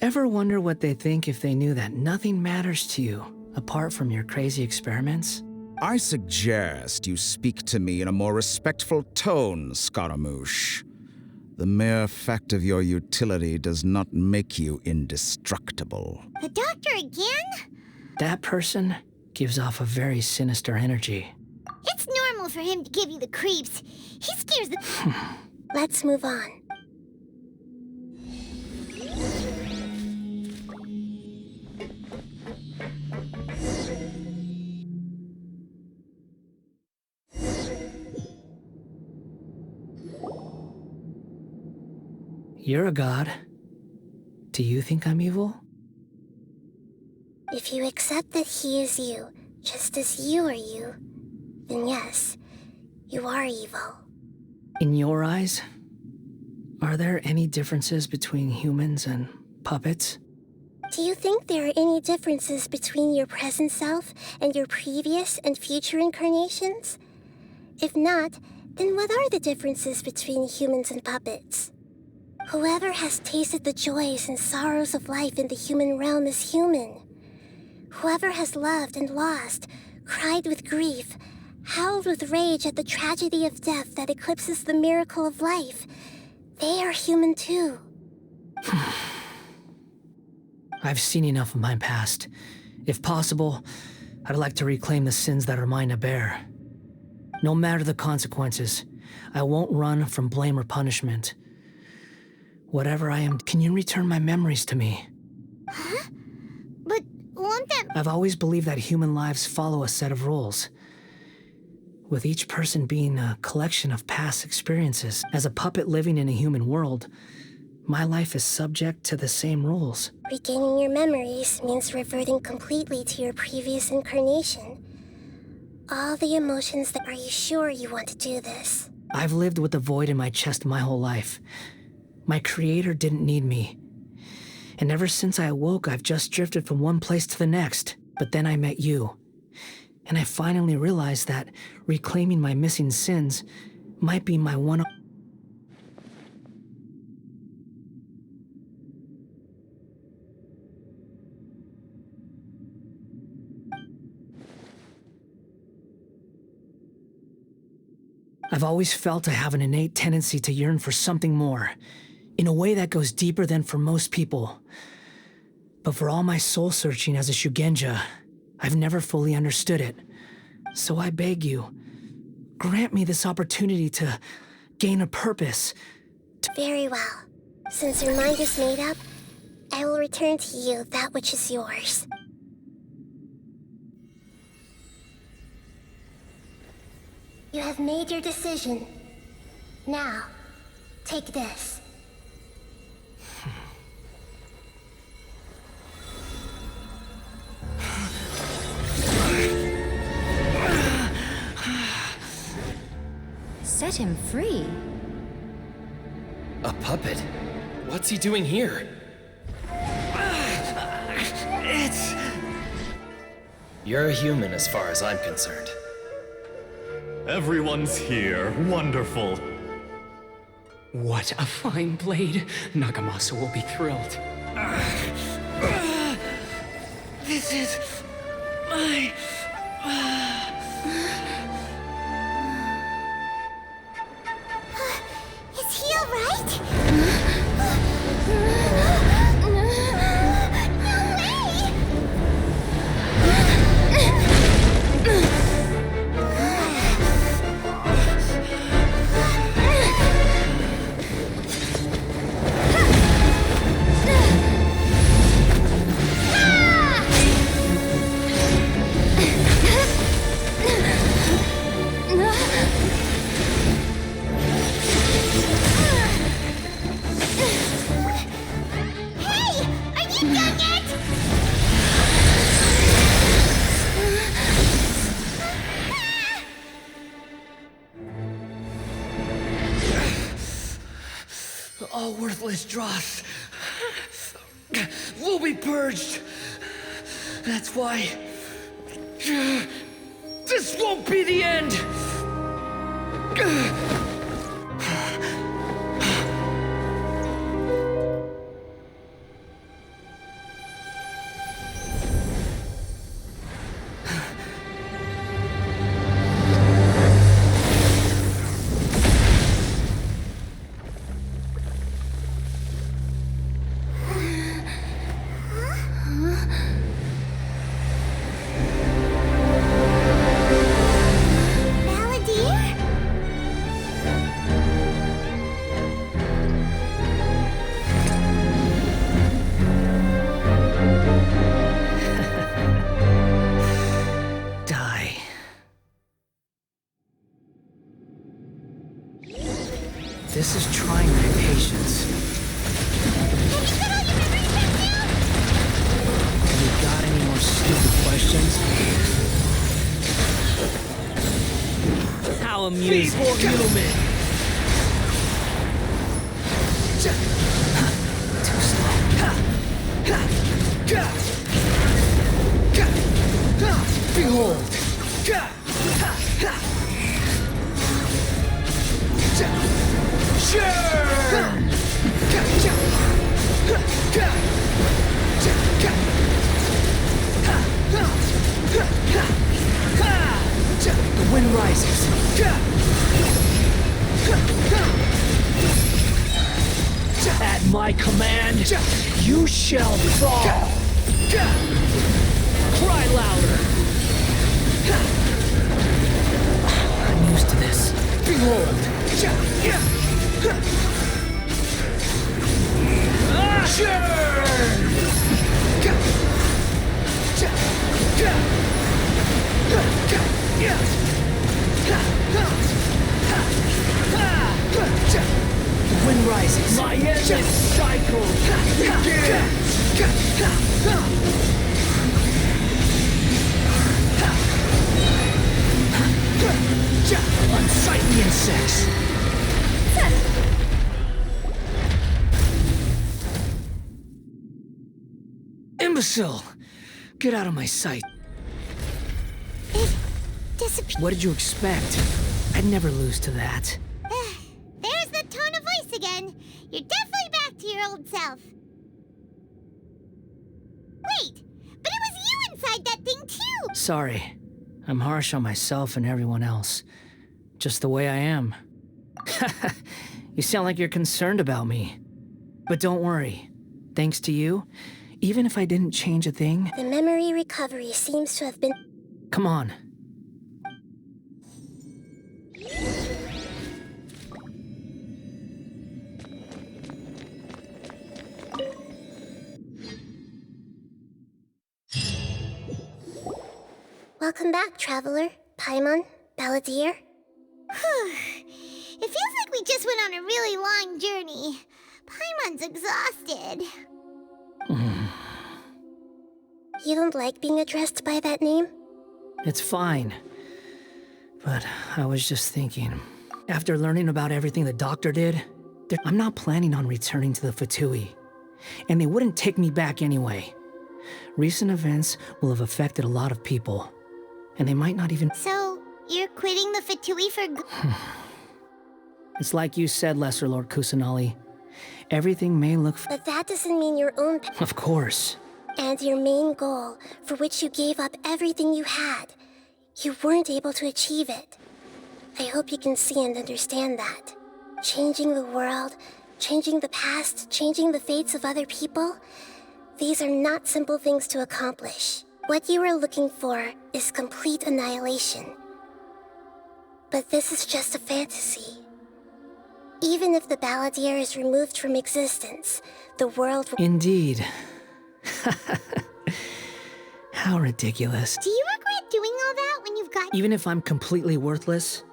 Ever wonder what they think if they knew that nothing matters to you, apart from your crazy experiments? I suggest you speak to me in a more respectful tone, Scaramouche. The mere fact of your utility does not make you indestructible. The doctor again? That person gives off a very sinister energy. It's normal for him to give you the creeps. He scares the... Let's move on. You're a god. Do you think I'm evil? If you accept that he is you, just as you are you, then yes, you are evil. In your eyes, are there any differences between humans and puppets? Do you think there are any differences between your present self and your previous and future incarnations? If not, then what are the differences between humans and puppets? Whoever has tasted the joys and sorrows of life in the human realm is human. Whoever has loved and lost, cried with grief, howled with rage at the tragedy of death that eclipses the miracle of life, they are human too. I've seen enough of my past. If possible, I'd like to reclaim the sins that are mine to bear. No matter the consequences, I won't run from blame or punishment. Whatever I am, can you return my memories to me? Huh? But won't that... I've always believed that human lives follow a set of rules, with each person being a collection of past experiences. As a puppet living in a human world, my life is subject to the same rules. Regaining your memories means reverting completely to your previous incarnation. All the emotions that... Are you sure you want to do this? I've lived with a void in my chest my whole life. My creator didn't need me. And ever since I awoke, I've just drifted from one place to the next. But then I met you. And I finally realized that reclaiming my missing sins might be my one... I've always felt I have an innate tendency to yearn for something more, in a way that goes deeper than for most people. But for all my soul-searching as a Shugenja, I've never fully understood it. So I beg you, grant me this opportunity to gain a purpose. Very well. Since your mind is made up, I will return to you that which is yours. You have made your decision. Now, take this. Set him free. A puppet? What's he doing here? You're a human as far as I'm concerned. Everyone's here. Wonderful. What a fine blade. Nagamasa will be thrilled. This is my... All worthless dross will be purged. That's why this won't be the end. This is trying my patience. You got any more stupid questions? How amusing. Feeble human! Too slow. Behold! The wind rises. At my command, you shall fall. Cry louder. I'm used to this. Behold. The wind rises. My endless cycle begins. Unsightly insects. Imbecile! Get out of my sight. It disappeared. What did you expect? I'd never lose to that. There's the tone of voice again. You're definitely back to your old self. Wait, but it was you inside that thing too! Sorry. I'm harsh on myself and everyone else. Just the way I am. You sound like you're concerned about me. But don't worry. Thanks to you, even if I didn't change a thing... The memory recovery seems to have been... Come on. Welcome back, Traveler, Paimon, Balladeer. It feels like we just went on a really long journey. Paimon's exhausted. You don't like being addressed by that name? It's fine. But I was just thinking, after learning about everything the doctor did, I'm not planning on returning to the Fatui. And they wouldn't take me back anyway. Recent events will have affected a lot of people. And they might not even... So, you're quitting the Fatui for good? It's like you said, Lesser Lord Kusanali. Everything may look... But that doesn't mean your own... Of course. And your main goal, for which you gave up everything you had, you weren't able to achieve it. I hope you can see and understand that. Changing the world, changing the past, changing the fates of other people, these are not simple things to accomplish. What you are looking for is complete annihilation. But this is just a fantasy. Even if the Balladeer is removed from existence, the world will... Indeed. How ridiculous. Do you regret doing all that when you've got... Even if I'm completely worthless,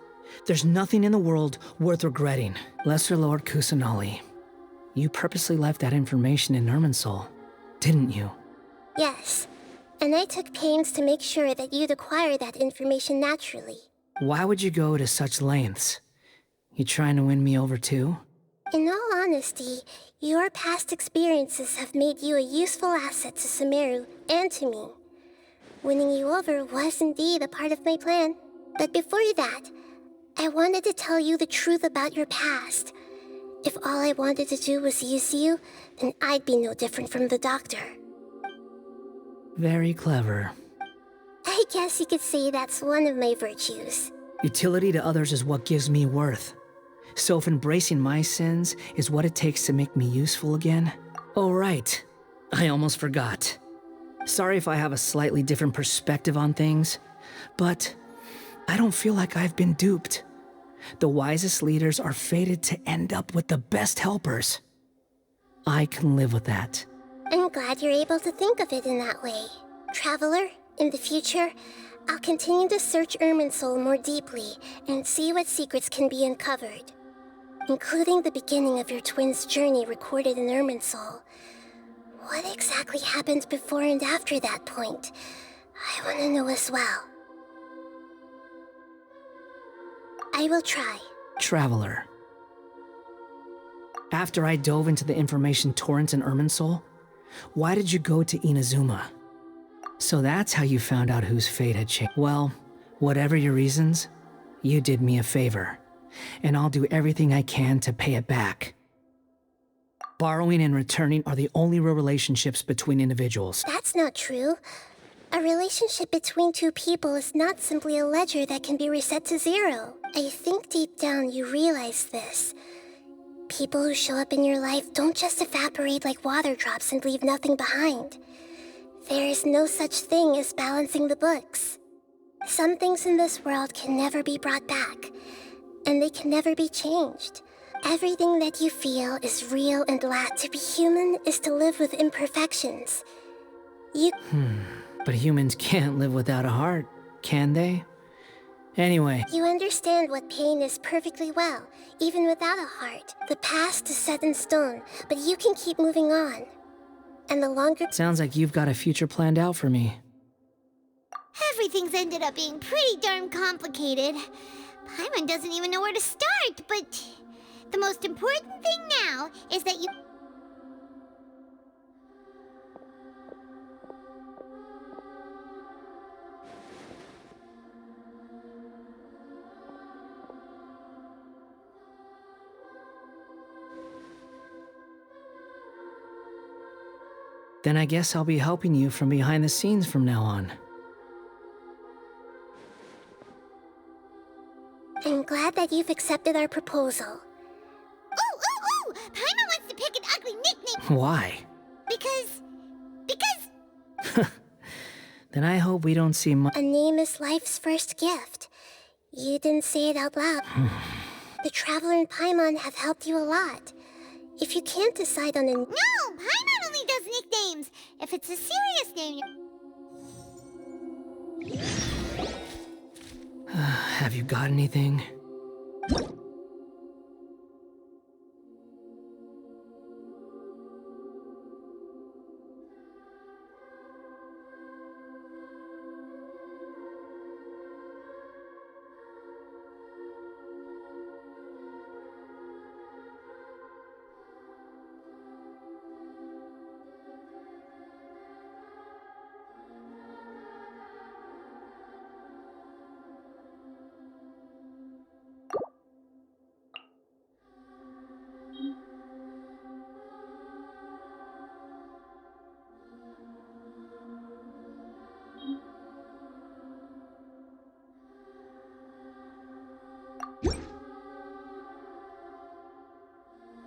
there's nothing in the world worth regretting. Lesser Lord Kusanali, you purposely left that information in Irminsul, didn't you? Yes, and I took pains to make sure that you'd acquire that information naturally. Why would you go to such lengths? You trying to win me over too? In all honesty, your past experiences have made you a useful asset to Sumeru and to me. Winning you over was indeed a part of my plan. But before that, I wanted to tell you the truth about your past. If all I wanted to do was use you, then I'd be no different from the doctor. Very clever. I guess you could say that's one of my virtues. Utility to others is what gives me worth. So if embracing my sins is what it takes to make me useful again? Oh right, I almost forgot. Sorry if I have a slightly different perspective on things, but I don't feel like I've been duped. The wisest leaders are fated to end up with the best helpers. I can live with that. I'm glad you're able to think of it in that way. Traveler, in the future, I'll continue to search Irminsul more deeply and see what secrets can be uncovered, including the beginning of your twins' journey recorded in Irminsul. What exactly happened before and after that point? I want to know as well. I will try. Traveler. After I dove into the information torrents in Irminsul, why did you go to Inazuma? So that's how you found out whose fate had changed. Well, whatever your reasons, you did me a favor, and I'll do everything I can to pay it back. Borrowing and returning are the only real relationships between individuals. That's not true. A relationship between two people is not simply a ledger that can be reset to zero. I think deep down you realize this. People who show up in your life don't just evaporate like water drops and leave nothing behind. There is no such thing as balancing the books. Some things in this world can never be brought back, and they can never be changed. Everything that you feel is real, and to be human is to live with imperfections. But humans can't live without a heart, can they? Anyway. You understand what pain is perfectly well, even without a heart. The past is set in stone, but you can keep moving on. And the longer— Sounds like you've got a future planned out for me. Everything's ended up being pretty darn complicated. Paimon doesn't even know where to start, but the most important thing now is that you— Then I guess I'll be helping you from behind the scenes from now on. I'm glad that you've accepted our proposal. Ooh! Paimon wants to pick an ugly nickname! Why? Because... Then I hope we don't see A name is life's first gift. You didn't say it out loud. The Traveler and Paimon have helped you a lot. If you can't decide on a— No! Paimon only does nicknames! If it's a serious name, Have you got anything?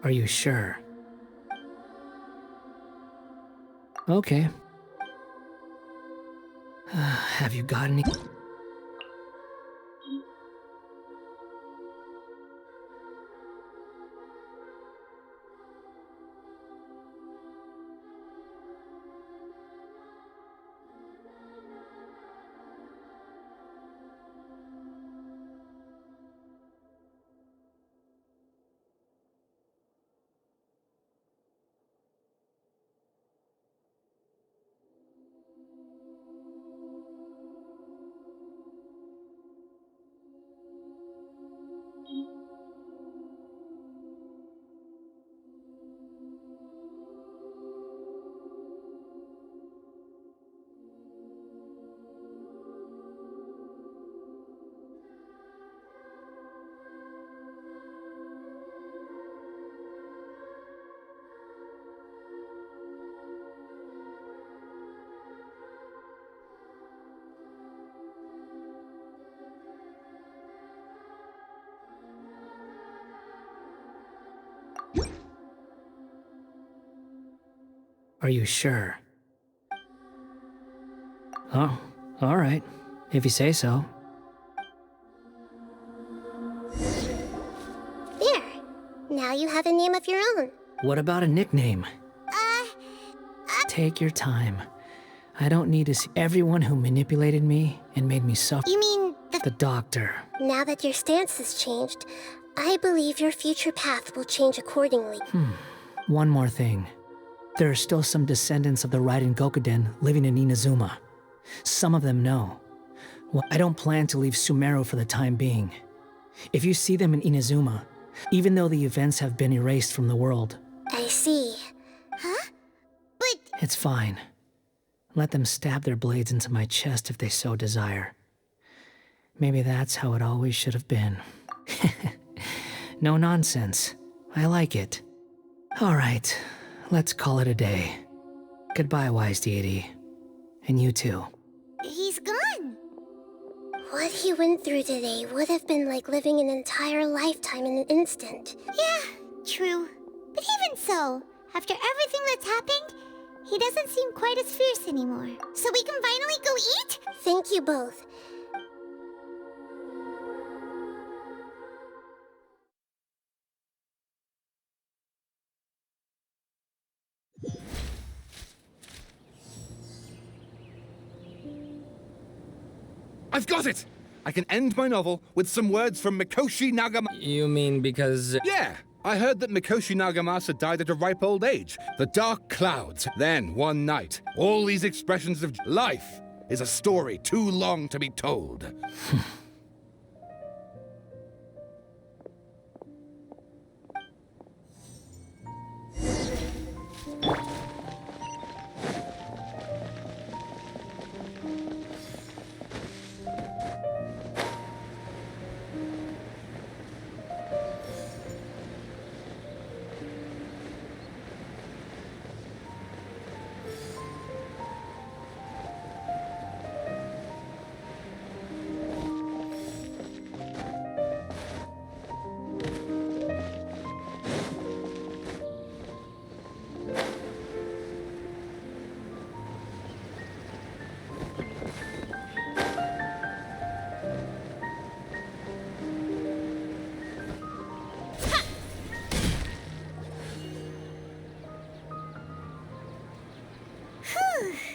Are you sure? Okay. Have you got any? Are you sure? Oh, alright. If you say so. There. Now you have a name of your own. What about a nickname? Take your time. I don't need to see everyone who manipulated me and made me suffer. You mean the doctor. Now that your stance has changed, I believe your future path will change accordingly. One more thing. There are still some descendants of the Raiden Gokuden living in Inazuma. Some of them know. Well, I don't plan to leave Sumeru for the time being. If you see them in Inazuma, even though the events have been erased from the world... I see. Huh? But... It's fine. Let them stab their blades into my chest if they so desire. Maybe that's how it always should have been. No nonsense. I like it. Alright, let's call it a day. Goodbye, wise deity. And you too. He's gone. What he went through today would have been like living an entire lifetime in an instant. Yeah, true. But even so, after everything that's happened, he doesn't seem quite as fierce anymore. So we can finally go eat? Thank you both. I've got it! I can end my novel with some words from Mikoshi Nagamasa. You mean because... Yeah! I heard that Mikoshi Nagamasa died at a ripe old age. The dark clouds. Then, one night, all these expressions of life is a story too long to be told.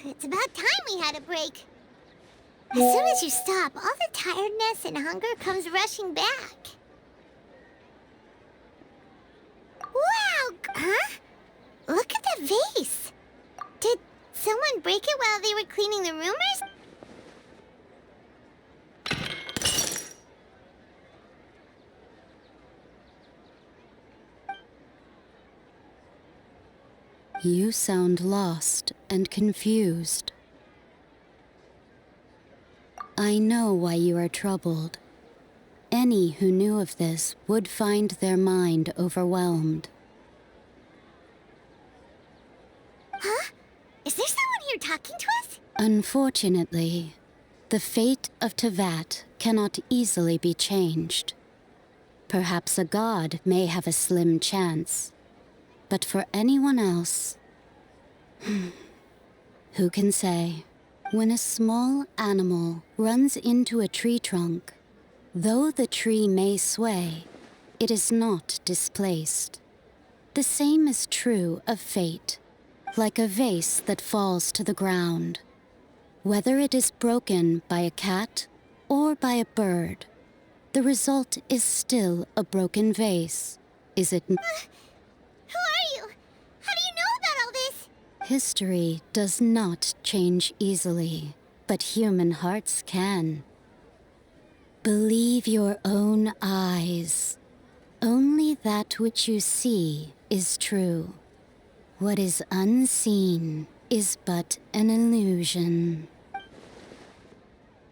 It's about time we had a break. As soon as you stop, all the tiredness and hunger comes rushing back. Wow! Huh? Look at the vase. Did someone break it while they were cleaning the rumors? You sound lost and confused. I know why you are troubled. Any who knew of this would find their mind overwhelmed. Huh? Is there someone here talking to us? Unfortunately, the fate of Teyvat cannot easily be changed. Perhaps a god may have a slim chance. But for anyone else, who can say? When a small animal runs into a tree trunk, though the tree may sway, it is not displaced. The same is true of fate, like a vase that falls to the ground. Whether it is broken by a cat or by a bird, the result is still a broken vase, is it not? Who are you? How do you know about all this? History does not change easily, but human hearts can. Believe your own eyes. Only that which you see is true. What is unseen is but an illusion.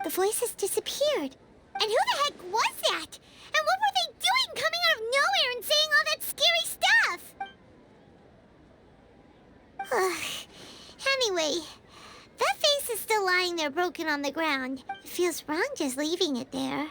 The voices disappeared. And who the heck was that? And what were they doing coming out of nowhere and saying all that scary stuff? Anyway, that face is still lying there broken on the ground. It feels wrong just leaving it there.